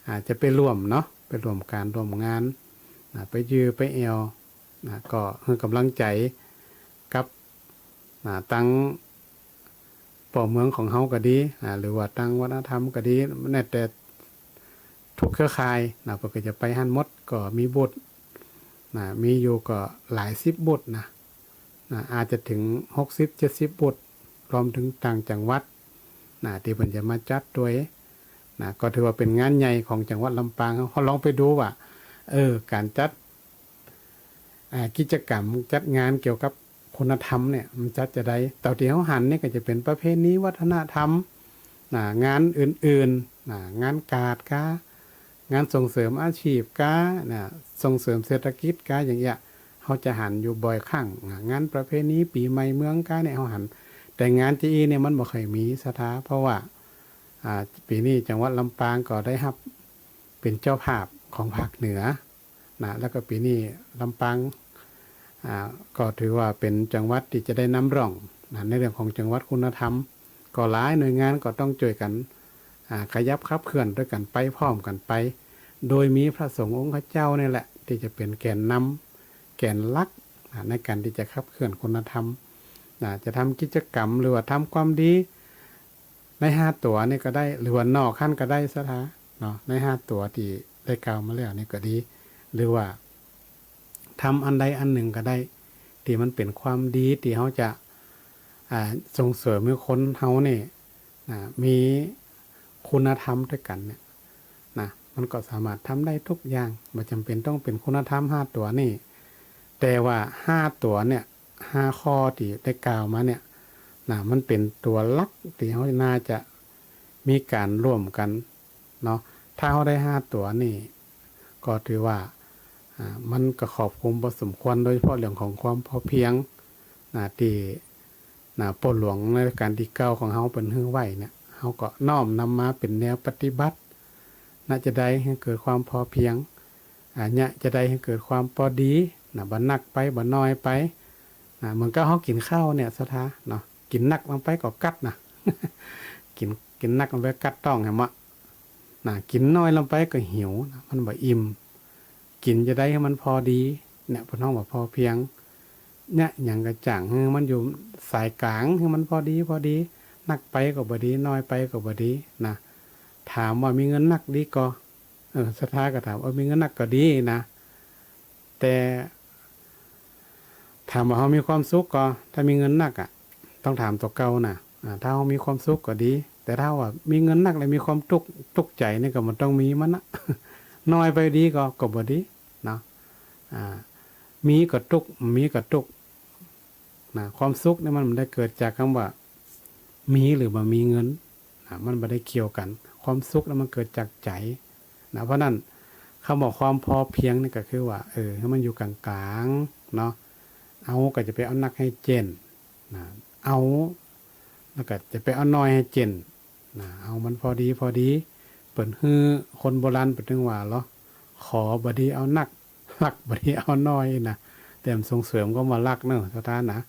อาจจะไปร่วมเนาะไปร่วมการร่วมงานไปยือไปแอลก็ให้กำลังใจกับตั้งป่อเมืองของเฮาก็ดีหรือว่าตั้งวัฒนธรรมก็ดีแม้แต่ทุกเครือข่ายเพิ่นก็จะไปหันหมดก็มีบทมีอยู่ก็หลาย10 บทอาจจะถึง60-70 บทรวมถึงต่างจังหวัดที่เพิ่นจะมาจัดด้วยก็ถือว่าเป็นงานใหญ่ของจังหวัดลำปางเขาลองไปดูว่าการจัดกิจกรรมจัดงานเกี่ยวกับคุณธรรมเนี่ยมันจัดจะได้แต่ที่เขาหันเนี่ยก็จะเป็นประเพณีวัฒนธรรมงานอื่นๆงานการ์ดงานส่งเสริมอาชีพส่งเสริมเศรษฐกิจอย่างเงี้ยเขาจะหันอยู่บ่อยครั้งงานประเพณีปีใหม่เมืองเนี่ยเขาหันแต่งานจีเนี่ยมันบ่เคยมีสถาเพราะว่าปีนี้จังหวัดลำปางก็ได้รับเป็นเจ้าภาพของภาคเหนือแล้วก็ปีนี้ลำปางก็ถือว่าเป็นจังหวัดที่จะได้นำร่องในเรื่องของจังหวัดคุณธรรมก็หลายหน่วยงานก็ต้องช่วยกันขยับขับเคลื่อนด้วยกันไปพร้อมกันไปโดยมีพระสงฆ์องค์เจ้านี่แหละที่จะเป็นแกนนำแกนหลักในการที่จะขับเคลื่อนคุณธรรมจะทำกิจกรรมหรือว่าทำความดีใน5 ตัวนี่ก็ได้หรือว่านอกขั้นก็ได้ซะท้าเนาะใน5 ตัวที่ได้กล่าวมาแล้วนี่ก็ดีหรือว่าทำอันใดอันหนึ่งก็ได้ ที่มันเป็นความดีที่เขาจะส่งเสริมให้คนเขาเนี่ยมีคุณธรรมด้วยกันเนี่ยนะมันก็สามารถทำได้ทุกอย่างไม่จำเป็นต้องเป็นคุณธรรม5ตัวนี่แต่ว่า5ตัวเนี่ย5ข้อที่ได้กล่าวมาเนี่ยนะมันเป็นตัวหลักที่เขาน่าจะมีการร่วมกันเนาะถ้าเขาได้5ตัวนี่ก็ถือว่ามันก็ขอบคุมพอสมควรโดยเฉพาะเรื่องของความพอเพียงที่ปหลวงในการที่เก้าของเขาเป็นฮื้อไหวเนี่ยเขาก็น้อมนำมาเป็นแนวปฏิบัติน่าจะได้ให้เกิดความพอเพียงเนี่ยจะได้ให้เกิดความพอดีบ่นักไปบ่น้อยไปเหมือนกับเขากินข้าวเนี่ยสถาเนาะกินนักลงไปก็กัดนะ กินนักลงไปกัดต้องแหมะกินน้อยลงไปก็หิวมันบ่อิ่มกินจะได้ให้มันพอดีเนี่ยเพิ่นฮ้องว่าพอเพียงเนี่ยอย่างกระจ่างคือมันอยู่สายกลางคือมันพอดีนักไปก็บ่ดีน้อยไปก็บ่ดีนะถามว่ามีเงินนักดีก็สถาก็ถามว่ามีเงินนักก็ดีนะแต่ถามว่าเขามีความสุขก็ถ้ามีเงินนักต้องถามตัวเก่านะถ้าเขามีความสุขก็ดีแต่ถ้าว่ามีเงินนักแล้วมีความทุกข์ใจนี่ก็มันต้องมีมันนะ น้อยไปดีก็บ่ดีเนาะมีก็ทุกข์มีก็ทุกข์นะความสุขเนี่ยมันได้เกิดจากคำว่ามีหรือบ่มีเงินมันบ่ได้เกี่ยวกันความสุขแล้วมันเกิดจากใจนะเพราะนั้นคำบอกความพอเพียงนี่ก็คือว่าให้มันอยู่กลางๆเนาะเอาก็จะไปเอานักให้เจนนะเอาแล้วก็จะไปเอาน้อยให้เจนนะเอามันพอดีเปิ่นฮื้อคนโบราณเปิ่นถึงว่าเหรอขอบดีเอานักรักบดีเอาน้อยนะแต่มันส่งเสริมก็มารักเนอะสถานนะ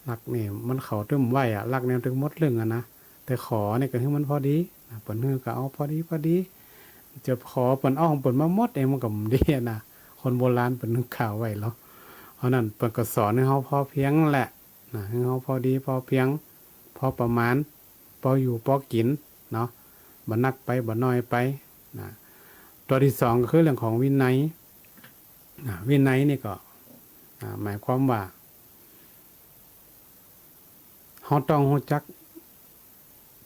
รักนี่มันเขาตึ้มไหวรักแนวถึงหมดเรื่องนะแต่ขอเนี่ยก็คือมันพอดีเปิ่นฮื้อก็เอาพอดีจะขอเปิ่นเอาของเปิ่นมาหมดเองมันก็บ่ดีนะคนโบราณเปิ่นนึกข่าวไว้เหรอเพราะนั้นเปิ่นก็สอนให้เฮาพอเพียงแหละนะให้เฮาพอดีพอเพียงพอประมาณพออยู่พอกินเนาะบ่นักไปบ่น้อยไปนะตัวที่สองก็คือเรื่องของวินัยวินัยนี่ก็หมายความว่าเราต้องรู้จัก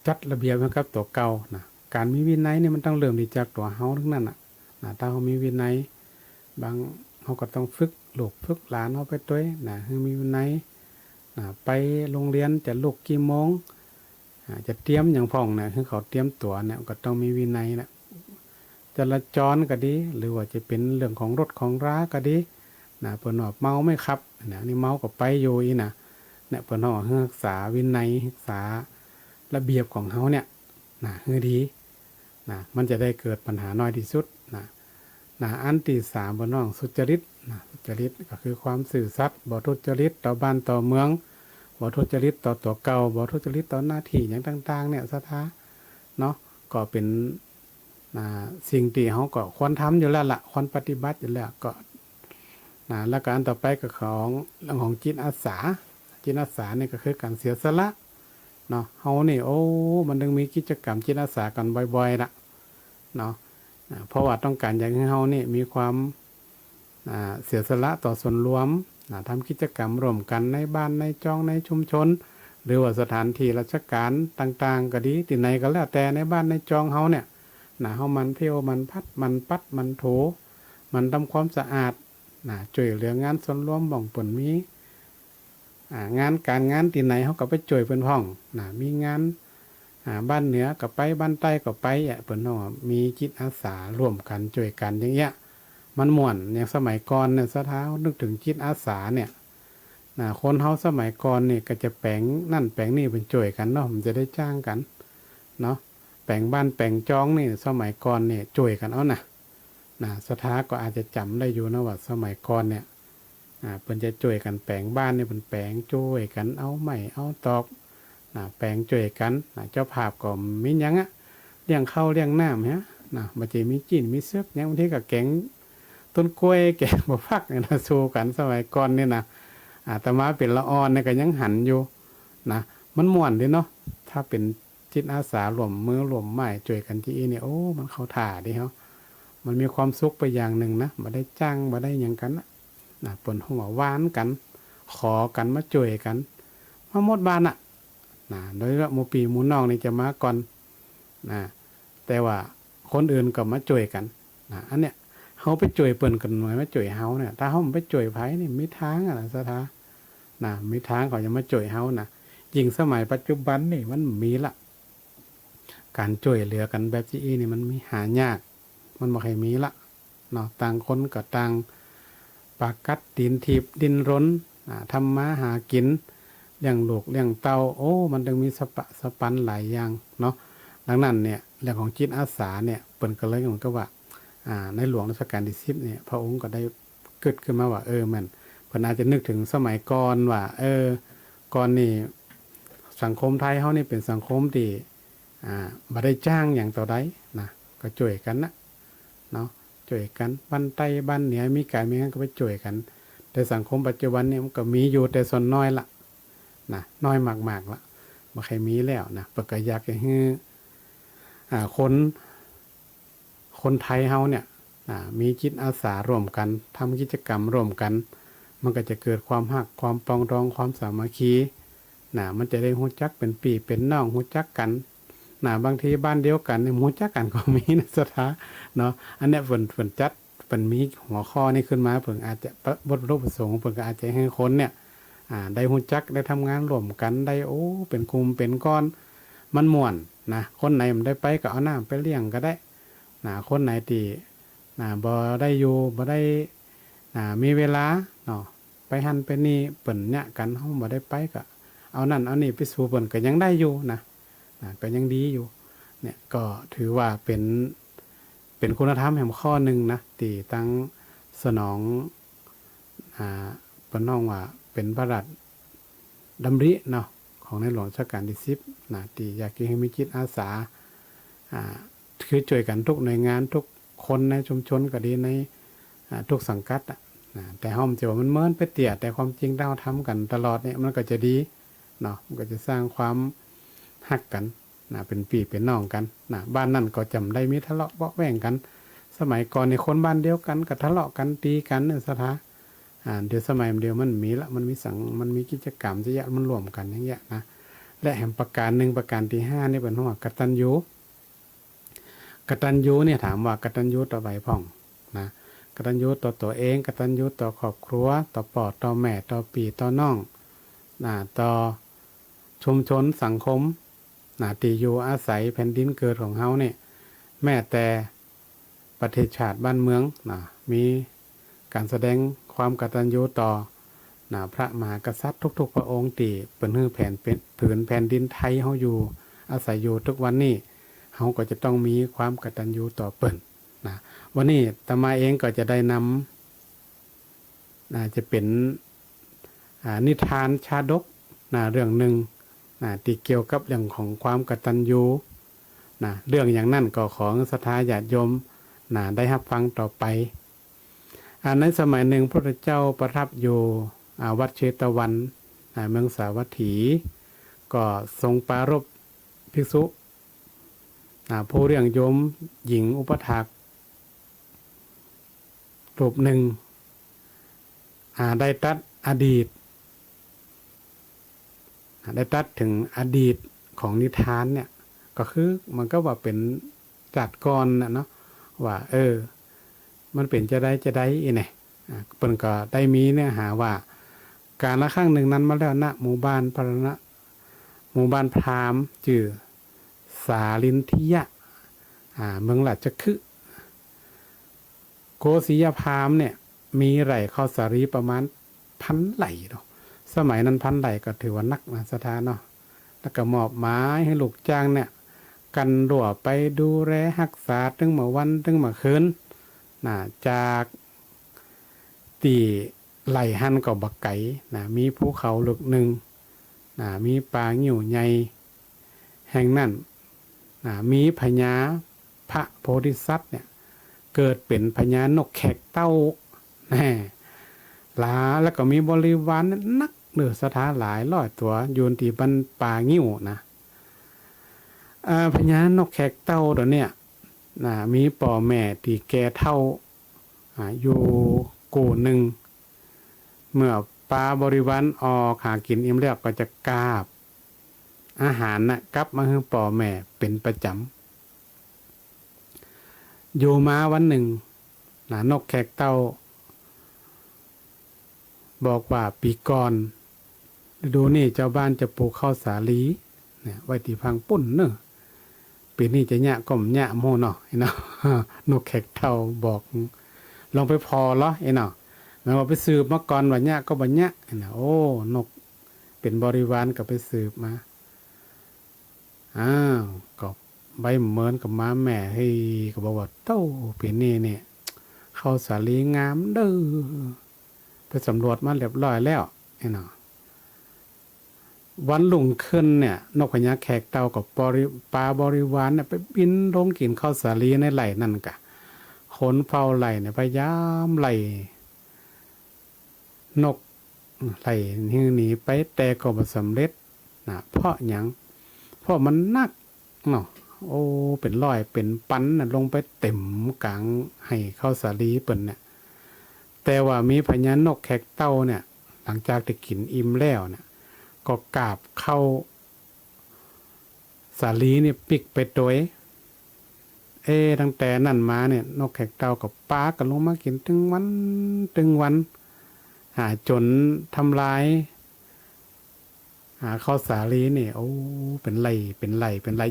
จัดระเบียบให้กับตัวเก่านะการมีวินัยนี่มันต้องเริ่มจากตัวเฮาทั้งนั้นถ้าเฮามีวินัยบางเฮาก็ต้องฝึกลูกฝึกหลานเฮาไปด้วยให้มีวินัยไปโรงเรียนจะลุกกี่โมงจะเตรียมอย่างพ่องคือเขาเตรียมตัวเนี่ยก็ต้องมีวินัยนะจราจรก็ดีหรือว่าจะเป็นเรื่องของรถของราก็ดีเพิ่นว่าเมาไม่ขับนี่เมาก็ไปอยู่อีเนี่ยเพิ่นว่ารักษาวินัยรักษาระเบียบของเฮาเนี่ยคือดีมันจะได้เกิดปัญหาน้อยที่สุดอันที่3เพิ่นว่าสุจริตสุจริตก็คือความซื่อสัตย์บ่ทุจริตต่อบ้านต่อเมืองบ่ทุจริตต่อตัวเก่าบ่ทุจริตต่อหน้าที่อย่างต่างๆเนี่ยสถาเนาะก็เป็นสิ่งที่เขาก็ควรทำอยู่แล้วล่ะควรปฏิบัติอยู่แล้วก็แล้วก็อันต่อไปก็ของเรื่องของจิตอาสาเนี่ยก็คือการเสียสละเนาะเฮานี่มันต้องมีกิจกรรมจิตอาสากันบ่อยๆละเนาะเพราะว่าต้องการอยากให้เฮานี่มีความเสียสละต่อส่วนรวมทำกิจกรรมร่วมกันในบ้านในจองในชุมชนหรือว่าสถานที่ราชการต่างๆก็ดีที่ไหนก็แล้วแต่ในบ้านในจองเฮาเนี่ยเฮามันเที่ยวมันพัดมันปัดมันโถมันทำความสะอาดช่วยเหลืองานส่วนรวมบ่องเปิ่นมีงานการงานที่ไหนเฮาก็ไปช่วยเพิ่นพ้องมีงานบ้านเหนือก็ไปบ้านใต้ก็ไปเพิ่นว่ามีจิตอาสาร่วมกันช่วยกันอย่างเงี้ยมันม่วนอย่างสมัยก่อนเนี่ยสถานึกถึงจิตอาสาเนี่ยคนเฮาสมัยก่อนนี่ก็จะแปลงนั่นแปลงนี่เป็นช่วยกันเนาะมันจะได้จ้างกันเนาะแปลงบ้านแปลงจองนี่สมัยก่อนเนี่ยช่วยกันเอาสถาก็อาจจะจำได้อยู่นะว่าสมัยก่อนเนี่ยเพิ่นจะช่วยกันแปลงบ้านนี่เป็นแปลงช่วยกันเอาไม้เอาตอกแปลงช่วยกันเจ้าภาพก็มีหยังเลี้ยงข้าวเลี้ยงน้ำฮะบ่จะมีจีนมีเสื้อหยังบางทีก็แกงต้นกล้วยแกงบ่ฟักนี่สู้กันสมัยก่อนนี่อาตมาเป็นละอ่อนเนี่ยก็ยังหันอยู่มันม่วนดิเนาะถ้าเป็นจิตอาสารวมมือรวมไม้ช่วยกันที่นี่มันเข้าท่าดิเฮามันมีความสุขไปอย่างหนึ่งนะบ่ได้จ้างบ่ได้หยังกันเปิ้นฮ้องว่าหวานกัน ขอกันมาช่วยกันมาหมดบ้านอ่ะนะโดยว่าหมู่ปีหมู่น้องนี่จะมาก่อนนะแต่ว่าคนอื่นก็มาช่วยกันนะอันเนี้ยเฮาไปช่วยเปิ้นกันหน่อยมาช่วยเฮาเนี่ยถ้าเฮาไปช่วยไผนี่มีทางอ่ะนะสถานะมีทางเขาจะมาช่วยเฮานะยิ่งสมัยปัจจุบันนี่มันมีละการช่วยเหลือกันแบบนี้นี่มันมีหายากมันบ่ค่อยมีละเนาะต่างคนก็ต่างปากกัดดินทิพย์ดินรนทำมาหากินเลี้ยงลูกเลี้ยงเต้าโอ้มันต้องมีสปันหลายอย่างเนาะดังนั้นเนี่ยเรื่องของจิตอาสาเนี่ยเปิ่นก็เลยเหมือนกับว่าในหลวงรัชกาลที่10เนี่ยพระองค์ก็ได้เกิดขึ้นมาว่ามันเพิ่นอาจจะนึกถึงสมัยก่อนว่าก่อนนี่สังคมไทยเฮานี่เป็นสังคมที่บ่ได้จ้างอย่างต่อใดนะก็ช่วยกันนะเนาะช่วยกันบ้านใต้บ้านเหนือมีการมีงานก็ไปช่วยกันแต่สังคมปัจจุบันนี่มันก็มีอยู่แต่ส่วนน้อยละนะน้อยมากๆละบ่ใครมีแล้วนะเปิดก็อยากให้คนไทยเฮาเนี่ยมีจิตอาสาร่วมกันทำกิจกรรมร่วมกันมันก็จะเกิดความฮักความปรองดองความสามัคคีมันจะได้ฮู้จักเป็นพี่เป็นน้องฮู้จักกันบางทีบ้านเดียวกันฮู้จักกันก็มีนะสถาเนาะอันเนี้ยเพิ่นจัดเพิ่นมีหัวข้อนี้ขึ้นมาเพิ่นอาจจะวัตถุประสงค์เพิ่นก็อาจจะให้คนเนี่ยได้ฮู้จักได้ทำงานร่วมกันได้เป็นกลุ่มเป็นก้อนมันม่วนนะคนไหนมันได้ไปก็เอาน้ำไปเลี้ยงก็ได้คนไหนที่บ่ได้อยู่บ่ได้มีเวลาเนาะไปหั่นไปนี่เปิ้นเนี่ยกันเฮาบ่ได้ไปก็เอานั่นเอานี่ไปสู่เปิ้นก็ยังได้อยู่นะก็ยังดีอยู่เนี่ยก็ถือว่าเป็นคุณธรรมแห่งข้อหนึ่งนะที่ตั้งสนองปนน้องว่าเป็นพระราชดำริเนาะของในหลวงรัชกาลที่10นะที่อยากให้มีจิตอาสาคือช่วยกันทุกหน่วยงานทุกคนในชุมชนก็ดีในทุกสังกัดแต่ห้อมจะว่ามันเมินไปเตี่ยแต่ความจริงถ้าเราทำกันตลอดเนี่ยมันก็จะดีเนาะมันก็จะสร้างความฮักกันเป็นพี่เป็นน้องกันบ้านนั่นก็จำได้มีทะเลาะเบาะแว้งกันสมัยก่อนในคนบ้านเดียวกันก็ทะเลาะกันตีกันเนี่ยสถาเดี๋ยวสมัยเดียวมันมีละมันมีกิจกรรมจะยะมันรวมกันอย่างเงี้ยนะและแห่งประการหนึ่งประการที่5นี่เป็นว่ากตัญญูเนี่ยถามว่ากตัญญูต่อใบพ่องนะกตัญญูต่อตัวเองกตัญญูต่อครอบครัวต่อพ่อต่อแม่ต่อพี่ต่อน้องต่อชุมชนสังคมที่อยู่อาศัยแผ่นดินเกิดของเฮาเนี่ยแม้แต่ประเทศชาติบ้านเมืองมีการแสดงความกตัญญูต่อพระมหากษัตริย์ทุกๆพระองค์ที่เปิ้นฮื้อผืนแผ่นดินไทยเฮาอยู่อาศัยอยู่ทุกวันนี้เฮาก็จะต้องมีความกตัญญูต่อเปิ้นวันนี้อาตมาเองก็จะได้นำจะเป็นนิทานชาดกเรื่องหนึ่งที่เกี่ยวกับเรื่องของความกตัญญูเรื่องอย่างนั้นก็ขอศรัทธาญาติโยมได้รับฟังต่อไปในสมัยหนึ่งพระพุทธเจ้าประทับอยู่วัดเชตวันเมืองสาวัตถีก็ทรงปรารภภิกษุผู้เลี้ยงโยมหญิงอุปถากรูปหนึ่งได้ตัดอดีตถึงอดีตของนิทานเนี่ยก็คือมันก็ว่าเป็นจัดก่อนเนาะว่ามันเป็นจะได้อีเนี่ยเปิ้นก็ได้มีเนื้อหาว่าการละครั้งหนึ่งนั้นมาแล้วณหมู่บ้านพราหมณ์ชื่อสาลินทิยะเมืองราชคฤห์โกศิยพราหมณ์เนี่ยมีไร่ข้าวสาลีประมาณ1,000 ไร่เนาะสมัยนั้น1,000 ไร่ก็ถือว่านักนะสถานเนาะแล้วก็มอบหมายให้ลูกจ้างเนี่ยกันรั่วไปดูแลรักษาตั้งเมื่อวันตั้งเมื่อคืนจากตีไหลหันกับบักไก่มีภูเขาลึกหนึ่งมีป่างิ้วใหญ่แห่งนั้นมีพญาพระโพธิสัตว์เนี่ยเกิดเป็นพญานกแขกเต้าแล้วก็มีบริวารนักสถานหลายร้อยตัวอยู่ที่บรรป่างิ้วพญานกแขกเต้าตัวเนี่ยมีป่อแม่ที่แก่เท่าอยู่กู่หนึ่งเมื่อป ปลาบริวารออกหากินอิ่มแล้วก็จะกราบอาหารน่ะกลับมาให้พ่อแม่เป็นประจำอยู่มาวันหนึ่งนกแขกเต้าบอกว่าปีก่อนฤดูนี่เจ้าบ้านจะปลูกข้าวสาลีเนี่ยไว้ที่พังปุ้นเนอะปีนี้จะเนี่ยก็มเนี่ยโมเนาะเนาะ นกแขกเต้าบอกลองไปพอเหรอเนาะแม้ว่าไปสืบมาก่อนว่าเนี่ยก็บ่เนี่ยนะโอ้นกเป็นบริวารก็ไปสืบมาก็ใบเหมือนกับม้าแม่ให้ก็บอกว่าเต้าปีนี้เนี่ยข้าวสาลีงามเด้อไปสำรวจมาเรียบร้อยแล้วเนาะวันรุ่งขึ้นเนี่ยนกพญาแขกเต่ากับปลาบริวารเนี่ยไปบินลงกินข้าวสาลีในไหล่นั่นกะขนเฝ้าไหล่เนี่ยพยายามไหล่นกไหล่หนีไปแต่ก็บ่สำเร็จนะเพราะหยังเพราะมันหนักเนาะโอ้เป็นร้อยเป็นปันน่ะลงไปเต็มกลางให้ข้าวสาลีเปิ้นเนี่ยแต่ว่ามีพญานกแขกเต่าเนี่ยหลังจากที่กินอิ่มแล้วเนี่ยก็กราบเข้าสาลีเนี่ยปิกไปโดยตั้งแต่นั่นมาเนี่ยนกแขกเต่ากับป้ากันลงมากินตึงวันจนทำลายข้าวสาลีเนี่ยโอ้เป็นไหล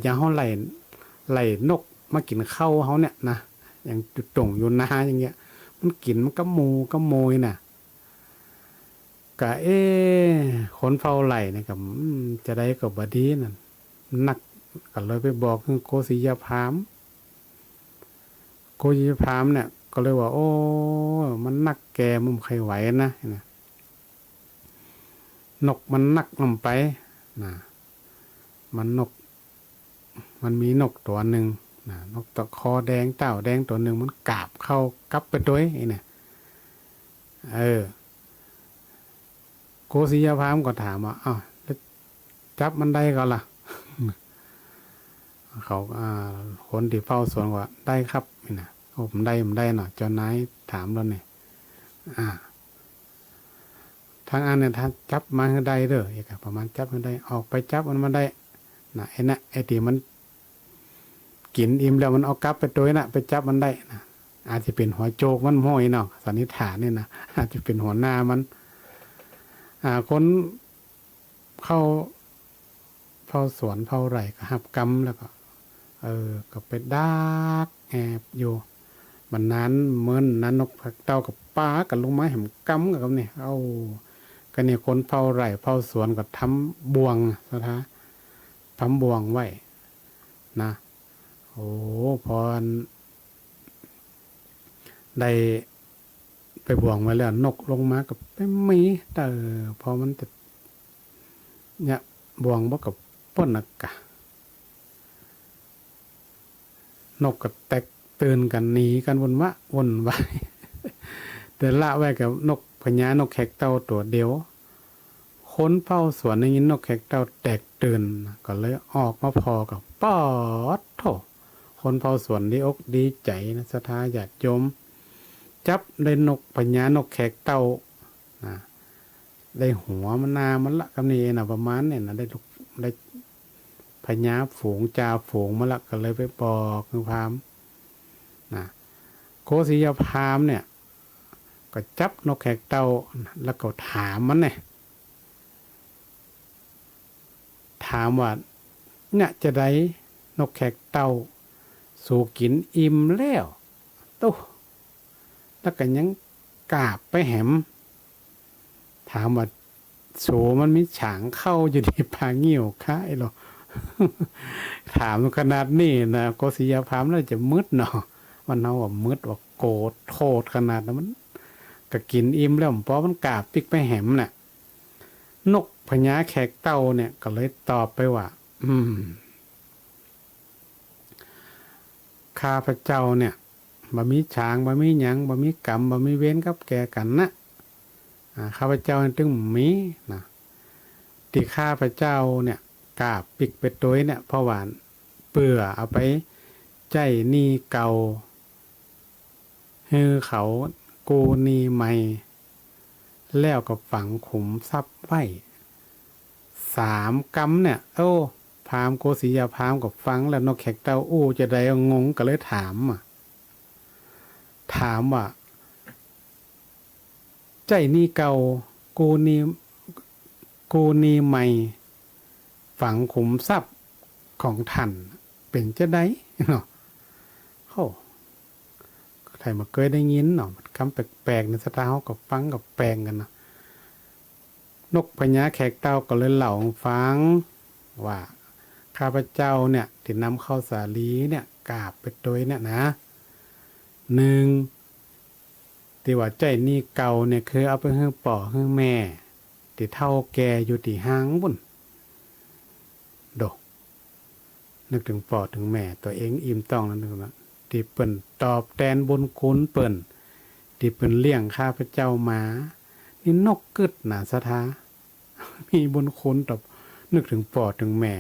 อย่างเขาไหลนกมากินข้าวเขาเนี่ยนะอย่างจุดต่งอยู่นาอย่างเงี้ยมันกินมันก็โมยน่ะกะคนเฝ้าไหลเนี่ยกับจะได้กับบดีนั่นนักก็เลยไปบอกคือโกศิยพามเนี่ยก็เลยว่าโอ้มันนักแกมุมใครไหวนะนกมันนักลงไปนะมันมีนกตัวหนึ่งนะนกตะคอแดงเต่าแดงตัวหนึ่งมันกาบเข้ากลับไปด้วยเนี่ยโกศิยพามก็ถามว่าแล้วจับมันได้ก็ล่ะ เขาคนที่เฝ้าสวนว่าได้ครับนี่นะโอ้ผมได้หน่อยเจ้านายถามแล้วเนี่ยทางอันเนี่ยท่านจับมาให้ได้เด้ออีกประมาณจับให้ได้ออกไปจับมันมาได้นะไอ้ที่มันกินอิ่มแล้วมันเอากลับไปตัวน่ะไปจับมันได้นะอาจจะเป็นหัวโจกมันห้อยเนาะสันนิษฐานนี่นะอาจจะเป็นหัวหน้ามันคนเข้าสวนเฝ้าไร่ก็หับกำแล้วก็ก็ไปดักแอบอยู่มันนั้นเหมือนนั้นนกผักเต้ากับป้ากับลงไม้แหมกำกับเนี่ยก็เนี่ยคนเฝ้าไร่เฝ้าสวนก็ทำบ่วงทำบ่วงไว้นะโอ้พอได้ไปบ่วงไว้แล้วนกลงมากับไม่มีแต่พอมันจะเนี่ยบ่วงบ่กับป้นนักกะนกก็แตกตื่นกันหนีกันวนไป แต่ละไว้กับนกพญานกแขกเต่าตัวเดียวค้นเฝ้าสวนในยินนกแขกเต่าแตกตื่นก็เลยออกมาพอกับปอดโถคนเฝ้าสวนดีอกดีใจนะศรัทธาญาติโยมจับได้นกพญานกแขกเต่าได้หัวมันนามันละกับนี่นะประมาณเนี่ยนะได้พญาฝูงจ่าฝูงมาละก็เลยไปบอกคือพามนะโกศิยพามเนี่ยก็จับนกแขกเต่าแล้วก็ถามมันเนี่ยถามว่าเนี่ยจะได้นกแขกเต่าสู่กินอิ่มแล้วตู้แล้วก็ยังกราบไปแหมถามว่าโสมันมีฉางเข้าอยู่ในปากเงี้ยวค่ะไอ้หรอ ถามขนาดนี้นะโกศิยพามแล้วจะมืดเนาะวันเอาว่ามืดว่าโกรธโทษขนาดนั้นมันก็กินอิ่มแล้วเพราะมันกราบปิกไปแหมน่ะนกพญาแขกเต่าเนี่ยก็เลยตอบไปว่าข้าพเจ้าเนี่ยบ่มีช้างบ่มีหยังบ่มีกรรมบ่มีเวรกับแกกันนะข้าพเจ้าจึงมีนะที่ข้าพเจ้าเนี่ยกราบปิกไปตัวเนี่ยเพราะว่าเปื่อเอาไปใจนี่เก่าฮือเขากูนีใหม่ แล้วก็ฝังขุมทรัพย์ไว้3 กำเนี่ยโอ้พราหมณ์โกศิยาพราหมณ์ก็ฟังแล้วนกแขกเต้าอู้จะได้งงก็เลยถามว่าใจนี่เก่ากูนี่ใหม่ฝังขุมทรัพย์ของท่านเป็นจะได้เนาะโอ้ใครมาเคยได้ยินเนาะคำแปลกๆในสตาร์เขาก็ฟังกับแปลงกันเนาะนกพญาแขกเต้าก็เลยเล่าให้ฟังว่าข้าพเจ้าเนี่ยที่นำเข้าสาลีเนี่ยกราบไปโดยเนี่ยนะ1ที่ว่าใจนี่เก่าเนี่ยคือเอาไปให้ป่อให้แม่ที่เท่าแก่อยู่ที่ห้างบุ่นโดนึกถึงป่อถึงแม่ตัวเองอิ่มต้องแล้วนึกว่าที่เปิ่นตอบแทนบุญคุณเปิ่นที่เปิ่นเลี้ยงข้าพเจ้ามานี่นกกึดหนาสะท้า มีบุญคุณตอบนึกถึงป่อถึงแม่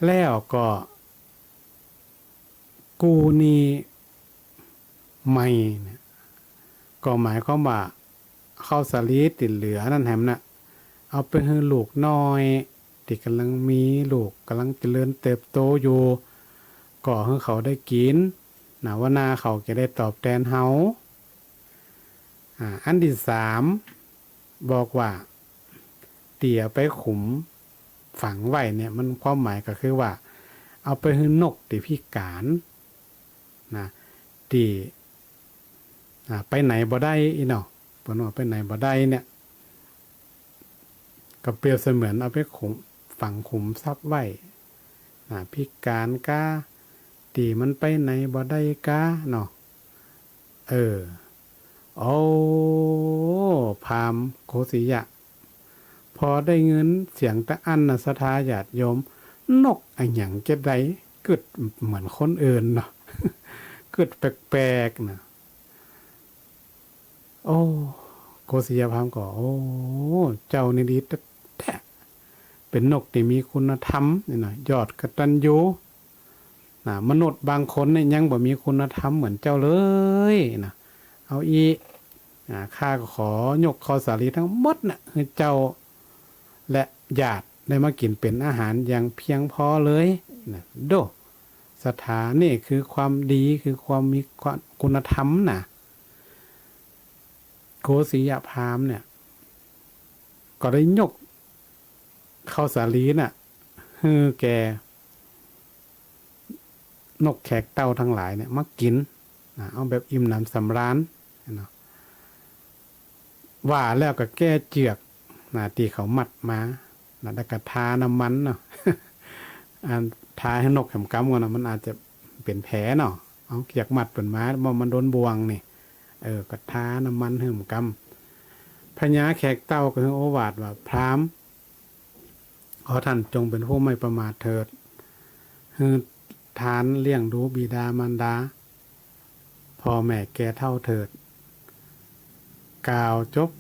แล้วก็กูนี่ไม่เนี่ยก็หมายความว่าเข้าสาลีติดเหลือนั่นแหมน่ะเอาไปให้ลูกน้อยที่กำลังมีลูกกำลังเจริญเติบโตอยู่ก็ให้เขาได้กินนะว่านาเขาจะได้ตอบแทนเฮาอันที่3บอกว่าเตี่ยไปขุมฝังไว้เนี่ยมันความหมายก็คือว่าเอาไปให้นกที่พิการนะที่ไปไหนบ่ได้อีเนาะเพิ่นว่าไปไหนบ่ได้เนี่ยก็เปรียบเสมือนเอาไปขุมฝังขุมทรัพย์ไว้พิการกาที่มันไปไหนบ่ได้กาเนาะโอ้พราหมณ์โกศิยะพอได้เงินเสียงตะอันนะศรัทธาญาติโยมนกอันหยังจะได้กึดเหมือนคนอื่นเนาะ กึดแปลกๆนะโอ้โกศิยาพราหมณ์ก็โอ้เจ้านี่ดีแท้เป็นนกที่มีคุณธรรมนี่หน่อยยอดกตัญญูมนุษย์บางคนเนี่ยยังบ่มีคุณธรรมเหมือนเจ้าเลยนะเอาอีข้าก็ขอยกข้าวสาลีทั้งหมดน่ะให้เจ้าและญาติได้มากินเป็นอาหารอย่างเพียงพอเลยนะโดสถานี่คือความดีคือความมีคุณธรรมนะโกศิยพราหมณ์เนี่ยก็ได้ยกข้าวสาลีน่ะให้แกนกแขกเต้าทั้งหลายเนี่ยมากินเอาแบบอิ่มหนำสำราญเนาะว่าแล้วก็แก้เจือกที่เขามัดมาแล้วก็ทาน้ำมันเนาะ ทาให้นกแหมกำกันนะมันอาจจะเป็นแผลเนาะเอาเกียกมัดเป็นม้ามันโดนบวงนี่ก็ทาน้ำมันให้แหมกำพญาแขกเต้าก็คือโอวาทว่าพราหมณ์ขอท่านจงเป็นผู้ไม่ประมาทเถิดคือทานเลี้ยงดูบิดามารดาพ่อแม่แก่เท่าเถิดกล่าวจบ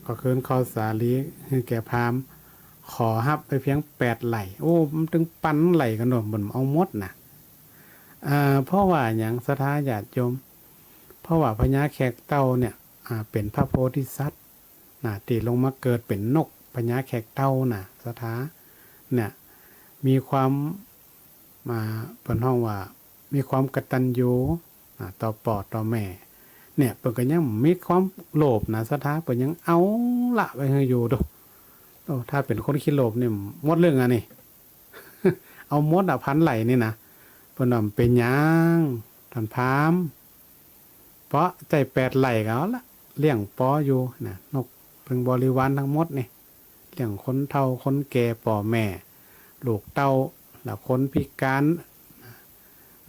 ก็คืนข้าวสาลีให้แก่พราหมณ์ขอฮับไปเพียง8 ไหลโอ้มันถึงปันไหลกันหนบนเอาหมดนะเพราะว่าอย่างศรัทธาญาติโยมเพราะว่าพญาแขกเต้าเนี่ยเป็นพระโพธิสัตว์ที่ลงมาเกิดเป็นนกพญาแขกเต้าศรัทธาเนี่ยมีความเพิ่นห้องว่ามีความกตัญญูต่อพ่อต่อแม่เนี่ยเพิ่นก็ยังมีความโลภศรัทธาเพิ่นยังเอาละไว้ให้อยู่ดูถ้าเป็นคนขี้โลภนี่หมดเรื่องนี่ เอาหมดพันไหลนี่นะเพิ่นว่าเป็นหยังท่านพราหมณ์เพราะใจ8 ไหลก็เอาละเลี้ยงปออยู่นะนกเพิ่งบริวารทั้งหมดนี่เลี้ยงคนเฒ่าคนแก่พ่อแม่ลูกเต้าแล้วคนพิการ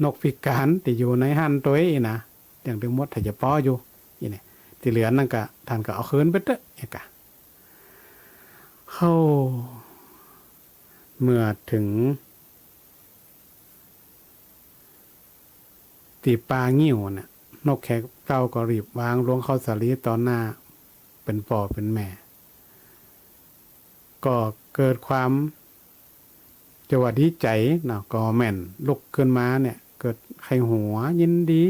นกพิการที่อยู่ในหันตัวเองนะอย่างถึงหมดถ้าจะป้ออยู่นี่ที่เหลือนั่นก็ท่านก็เอาคืนไปเถอะกะเข้าเมื่อถึงตีปลางิ้วน่ะนกแขกเต้าก็รีบวางลงข้าวสาลีต่อหน้าเป็นพ่อเป็นแม่ก็เกิดความจะว่าดีใจนะก็แม่นลุกขึ้นมาเนี่ยเกิดไข้หัวยินดี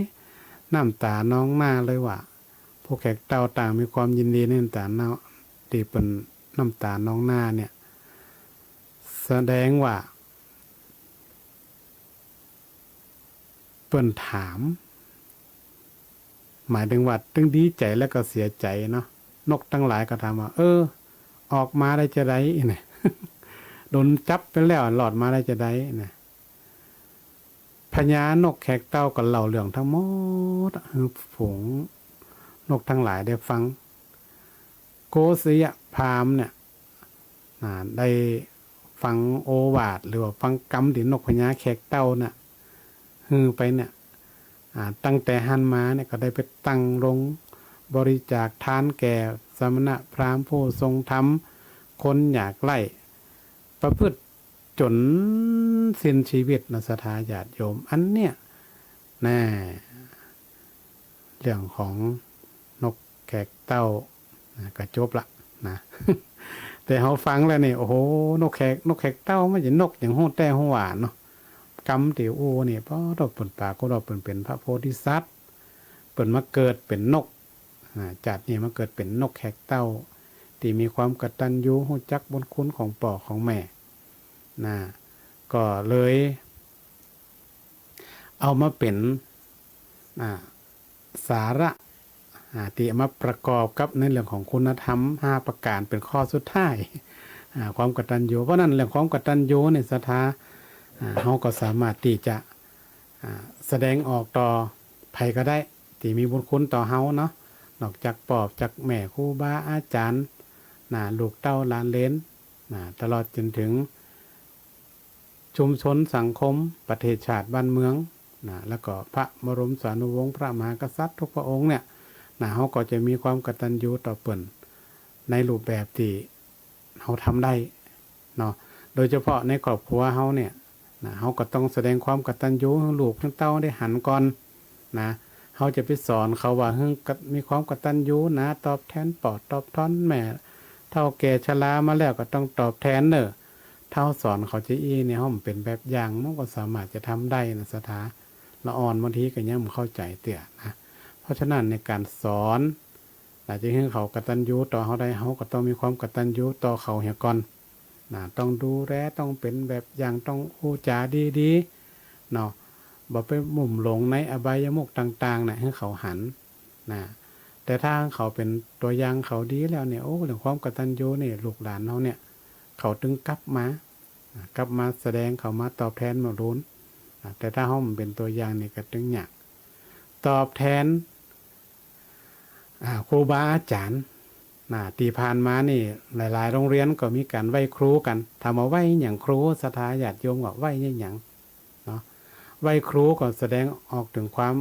น้ำตาน้องหน้าเลยว่าผ ผู้แขกเต้าต่างมีความยินดีในน้ำตาเนาะตีเป็นน้ำตาน้องหน้าเนี่ยแสดงว่าเปิ้นถามหมายถึงว่าตึงดีใจแล้วก็เสียใจเนาะนกทั้งหลายก็ถามว่าออกมาได้จะได้เนี่ย โดนจับไปแล้วหลอดมาได้จะได้เนี่ยพญานกแขกเต้าก็เล่าเรื่องทั้งหมดฝูงนกทั้งหลายได้ฟังโกศยพราหมณ์เนี่ยได้ฟังโอวาทหรือว่าฟังกรรมที่นกพญาแขกเต้าน่ะไปเนี่ยตั้งแต่หันมาเนี่ยก็ได้ไปตั้งลงบริจาคทานแก่สมณะพราหมณ์ผู้ทรงธรรมคนอยากไล่ประพฤติจนสิ้นชีวิตนะศรัทธาญาติโยมอันเนี้ยแน่เรื่องของนกแขกเต้าก็จบละนะ แต่เขาฟังแล้วนี่โอ้โหนกแขกเต้าไม่ใช่นกอย่างโหแต่หัวหวานเนาะกรรมติวนี่เพราะเราเปิ่นปากก็เราเปิ่นเป็นพระโพธิสัตว์เปิ่นมาเกิดเป็นนกจัดนี่มาเกิดเป็นนกแขกเต้าที่มีความกตัญญูรู้จักบุญคุณของพ่อของแม่นะก็เลยเอามาเป็นสาระที่มาประกอบกับในเรื่องของคุณธรรม5ประการเป็นข้อสุดท้ายความกตัญญูเพราะนั้นเรื่องความกตัญญูในศรัทธาเราก็สามารถที่จะแสดงออกต่อใครก็ได้ที่มีบุญคุณต่อเฮาเนาะนอกจากปอบจากแม่ครูบาอาจารย์ลูกเต้าหลานเลนตลอดจนถึงชุมชนสังคมประเทศชาติบ้านเมืองแล้วก็พระบรมสารีวงศ์พระมหากษัตริย์ทุกพระองค์เนี่ยเขาก็จะมีความกตัญญูต่อเปิ้นในรูปแบบที่เขาทำได้เนาะโดยเฉพาะในครอบครัวเขาเนี่ยเขาก็ต้องแสดงความกตัญญูให้ลูกให้เต้าได้หันก่อนนะเขาจะไปสอนเขาว่ามีความกตัญญูนะตอบแทนปอดตอบท้อนแม่เท่าแก่ชรามาแล้วก็ต้องตอบแทนเนอะเท่าสอนเขาจะเนี่ยเขาเป็นแบบอย่างมันก็สามารถจะทำได้นะสถาละอ่อนบางทีก็ยังไม่เข้าใจเตี่ยนะเพราะฉะนั้นในการสอนหลังจากที่เขากตัญญูต่อเขาได้เขาก็ต้องมีความกตัญญูต่อเขาเหี่ยก่อนต้องดูแลต้องเป็นแบบอย่างต้องพูดจาดีๆเนาะบ่ไปมุ่มหลงในอบายมุขต่างๆนะให้เขาหันแต่ถ้าเขาเป็นตัวอย่างเขาดีแล้วเนี่ยโอ้เรื่องความกตัญญูเนี่ยลูกหลานเขาเนี่ยเขาถึงกลับมาแสดงเขามาตอบแทนมารุนแต่ถ้าเขาเป็นตัวอย่างนี่ก็ถึงอยากตอบแทนครูบาอาจารย์ตีผ่านมานี่หลายๆโรงเรียนก็มีการไหว้ครูกันทำมาไหว้อย่างครูศรัทธาญาติโยมว่าไหว้อย่างเนาะไหว้ครูก็แสดงออกถึงความ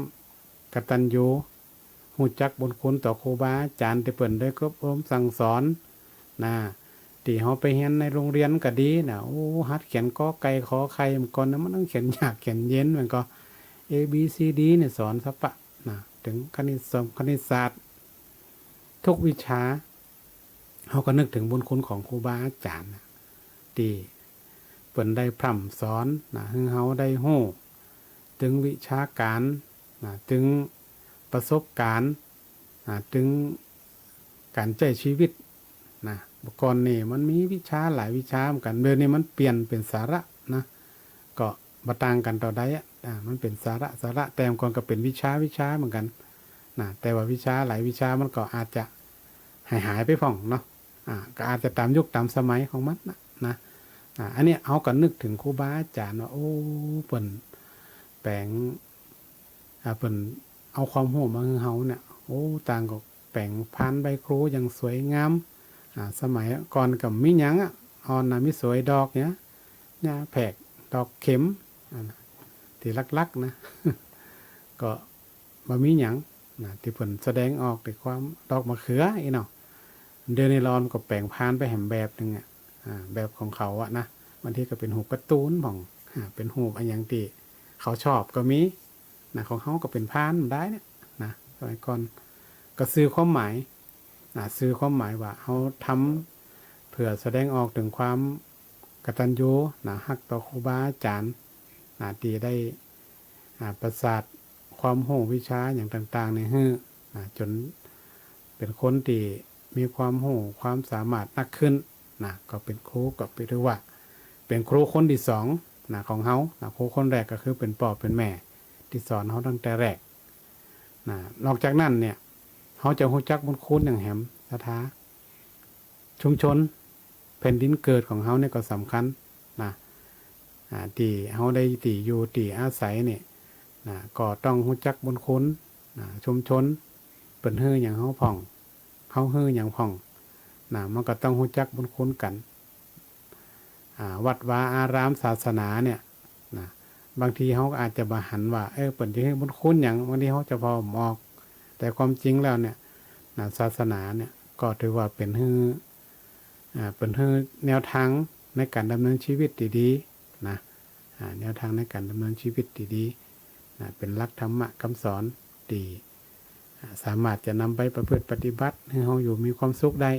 กตัญญูรู้จักบุญคุณต่อครูบาอาจารย์ที่เปิ่นได้ก็อบรมสั่งสอนที่เขาไปเรียนในโรงเรียนก็ดีโอ้หัดเขียนกอไก่ขอไข่มันก่อนนะมันต้องเขียนยากเขียนเย็นมันก็ A B C D เนี่ยสอนสัพพะถึงคณิตศาสตร์ทุกวิชาเขาก็นึกถึงบุญคุณของครูบาอาจารย์ที่เปิ่นได้พร่ำสอนให้เขาได้ฮู้ถึงวิชาการถึงประสบการณ์ถึงการใช้ชีวิตก่อนนี่มันมีวิชาหลายวิชาเหมือนกันเดี๋ยวนี้มันเปลี่ยนเป็นสาระก็บ่ต่างกันต่อใดมันเป็นสาระแต่ก่อนก็เป็นวิชาเหมือนกันแต่ว่าวิชาหลายวิชามันก็อาจจะหายไปพ่องเนาะก็อาจจะตามยุคตามสมัยของมันนะอันนี้เอาก็นึกถึงครูบาอาจารย์ว่าโอ้เปิ่นแปลงเปิ่นเอาความรู้มาให้เฮาเนี่ยโอ้ต่างก็แปลงพันใบครูอย่างสวยงามสมัยก่อนกับมีหยังอ่อนมีสวยดอกเนี่ยแผกดอกเข็มที่ลักๆนะ ก็บ่มีหยังที่เพิ่นแสดงออกถึงความดอกมะเขือเนาะเดือนนี้ร้อนก็แปลงพานไปแหมแบบนึงแบบของเขานะบางทีก็เป็นหูการ์ตูนของเป็นหูอันอย่างที่เขาชอบก็มีของเขาก็เป็นพานได้เนี่ยสมัยก่อนก็ซื้อความหมายซื้อความหมายว่าเขาทำเพื่อแสดงออกถึงความกตัญญูฮักต่อครูบาอาจารย์ที่ได้ประสาทความรู้วิชาอย่างต่างๆในจน เป็นคนที่มีความรู้ความสามารถนักขึ้นนะก็เป็นครูก็ถือว่าเป็นครูคนที่สองนะของเฮานะครูคนแรกก็คือเป็นพ่อเป็นแม่ที่สอนเฮาตั้งแต่แรกนะนอกจากนั้นเนี่ยเฮาจะรู้จักบุญคุณอย่างแหมสถาชุมชนแผ่นดินเกิดของเฮาเนี่ยก็สำคัญนะที่เฮาได้ที่อยู่ที่อาศัยเนี่ยนะก็ต้องรู้จักบุญคุณนะชุมชนเปิ้นฮื้อหยังเฮาพ่องเฮาฮื้อหยังพ่องนะมันก็ต้องรู้จักบุญคุณกันวัดวาอารามศาสนาเนี่ยนะบางทีเฮาอาจจะบ่หันว่าเปิ้นสิให้บุญคุณหยังบางทีเฮาจะพอมอกแต่ความจริงแล้วเนี่ยนะศาสนาเนี่ยก็ถือว่าเป็นฮื้อแนวทางในการดำเนินชีวิตดีๆนะแนวทางในการดำเนินชีวิตดีๆนะเป็นหลักธรรมะคำสอนดีสามารถจะนำไปประพฤติปฏิบัติให้เราอยู่มีความสุขได้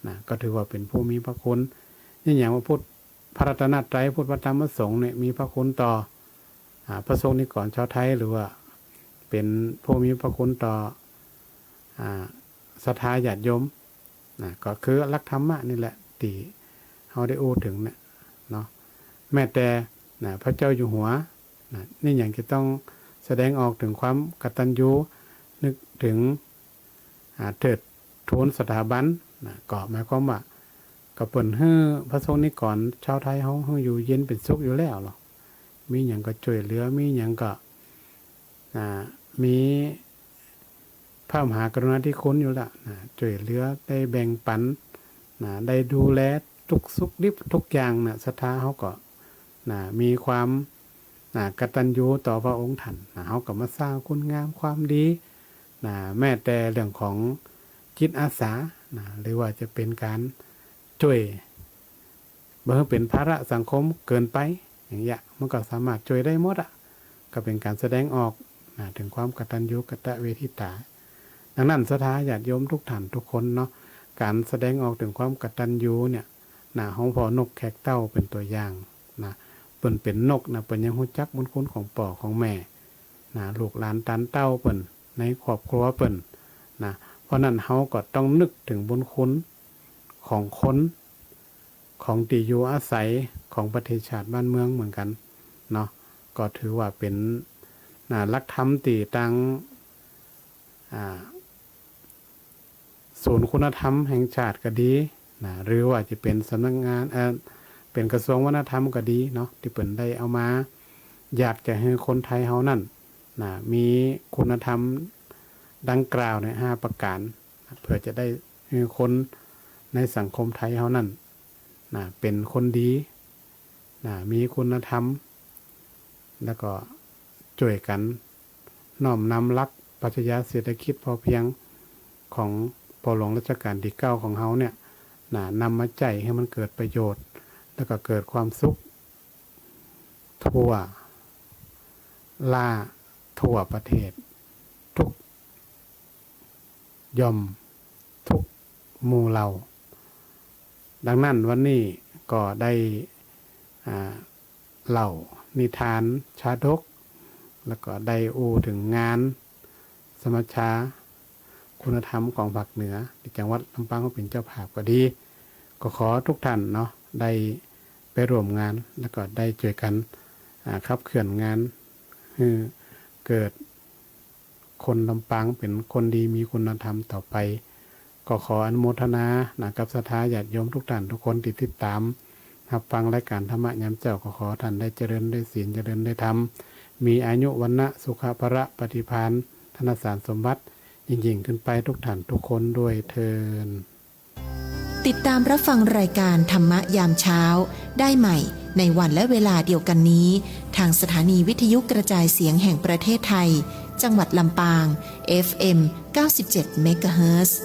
นะก็ถือว่าเป็นผู้มีพระคุณนี่อย่างว่าพุทธพระรัตนตรัยพุทธธรรมประสงค์เนี่ยมีพระคุณต่อพระสงฆ์นิกรชาวไทยหรือว่าเป็นผู้มีพระคุณต่อศรัทธาญาติโยมนะก็คือหลักธรรมะนี่แหละที่เราได้อู้ถึงเนี่ยเนาะแม้แต่นะพระเจ้าอยู่หัวนะนี่อย่างจะต้องแสดงออกถึงความกตัญญูนึกถึงเถิดทูลสถาบันนะก็หมายความว่าก็เปิ่นให้พระสงฆ์นิกรชาวไทยเฮาอยู่เย็นเป็นสุขอยู่แล้วหรอมีหยังก็ช่วยเหลือมีหยังก็มีพระมหากรุณาธิคุณอยู่ละนะช่วยเหลือได้แบ่งปันนะได้ดูแลทุกสุขดิบทุกอย่างนะศรัทธาเฮาก็นะมีความกตัญญูต่อพระองค์ท่านนะเฮาก็มาสร้างคุณงามความดีนะแม้แต่เรื่องของจิตอาสานะหรือว่าจะเป็นการช่วยบ่ให้เป็นภาระสังคมเกินไปอย่างเงี้ยมันก็สามารถช่วยได้หมดก็เป็นการแสดงออกนะถึงความกตัญญูกตเวทิตาดังนั้นศรัทธาญาติโยมทุกท่านทุกคนเนาะการแสดงออกถึงความกตัญญูเนี่ยนะของพ่อนกแขกเต้าเป็นตัวอย่างนะเปิ้นเป็นนกนะเปิ้นยังรู้จักบุญคุณของพ่อของแม่นะลูกหลานตันเต้าเปิ้นในครอบครัวเปิ้นนะเพราะนั้นเฮาก็ต้องนึกถึงบุญคุณของคนของที่อยู่อาศัยของประเทศชาติบ้านเมืองเหมือนกันเนาะก็ถือว่าเป็นหลักธรรมที่ตั้งศูนย์คุณธรรมแห่งชาติก็ดีนะหรือว่าจะเป็นสำนักงานเป็นกระทรวงวัฒนธรรมก็ดีเนาะที่เปิ่นได้เอามาอยากจะให้คนไทยเฮานั่นนะมีคุณธรรมดังกล่าวใน5ประการเพื่อจะได้ให้คนในสังคมไทยเฮานั่นนะเป็นคนดีนะมีคุณธรรมแล้วก็ช่วยกันน้อมนำหลักปรัชญาเศรษฐกิจพอเพียงของพ่อหลวงรัชกาลที่9ของเฮาเนี่ยนำมาใจให้มันเกิดประโยชน์แล้วก็เกิดความสุขทั่วประเทศทุกย่อมทุกหมู่เหล่าดังนั้นวันนี้ก็ได้เล่านิทานชาดกแล้วก็ได้อู้ถึงงานสมัชชาคุณธรรมของภาคเหนือที่จังหวัดลำปางก็เป็นเจ้าภาพก็ดีก็ขอทุกท่านเนาะได้ไปร่วมงานแล้วก็ได้ช่วยกันขับเคลื่อนงานให้เกิดคนลำปางเป็นคนดีมีคุณธรรมต่อไปก็ขออนุโมทนากับศรัทธาญาติโยมทุกท่านทุกคนที่ติดตามรับฟังรายการธรรมะยามเจ้าก็ขอท่านได้เจริญได้ศีลเจริญได้ธรรมมีอายุวรรณะสุขภระปฏิภาณธนสารสมบัติยิ่งขึ้นไปทุกท่านทุกคนด้วยเทินติดตามรับฟังรายการธรรมะยามเช้าได้ใหม่ในวันและเวลาเดียวกันนี้ทางสถานีวิทยุกระจายเสียงแห่งประเทศไทยจังหวัดลำปาง FM 97 เมกะเฮิรตซ์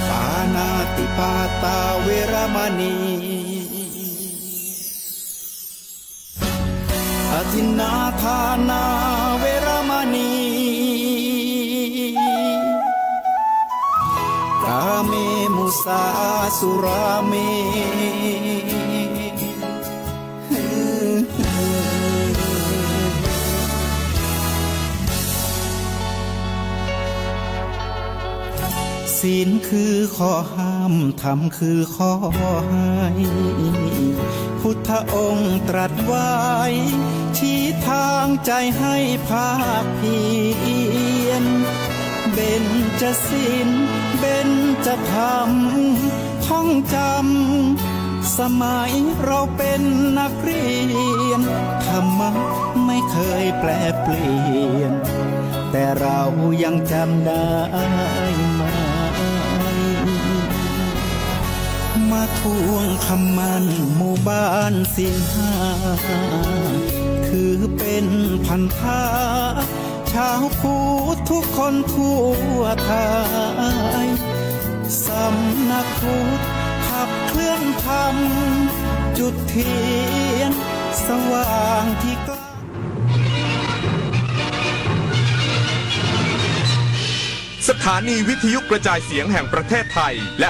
ปานาติปาตาเวรมณีอทินนาทานาเวรมณีกาเมมุสาสุราเม ศีลคือข้อห้ามธรรมคือข้อให้พุทธองค์ตรัสไว้ชี้ทางใจให้ภาคเพียรเบญจศีลเบญจธรรมท่องจำสมัยเราเป็นนักเรียนธรรมะไม่เคยแปลเปลี่ยนแต่เรายังจำได้ไหมมาทวงคำมันหมู่บ้านศีลห้าถือเป็นพันธะชาวพุทธทุกคนทั่วไทยสำนักพุทธขับเคลื่อนธรรมจุดเทียนสว่างที่กลาง สถานีวิทยุกระจายเสียงแห่งประเทศไทยและ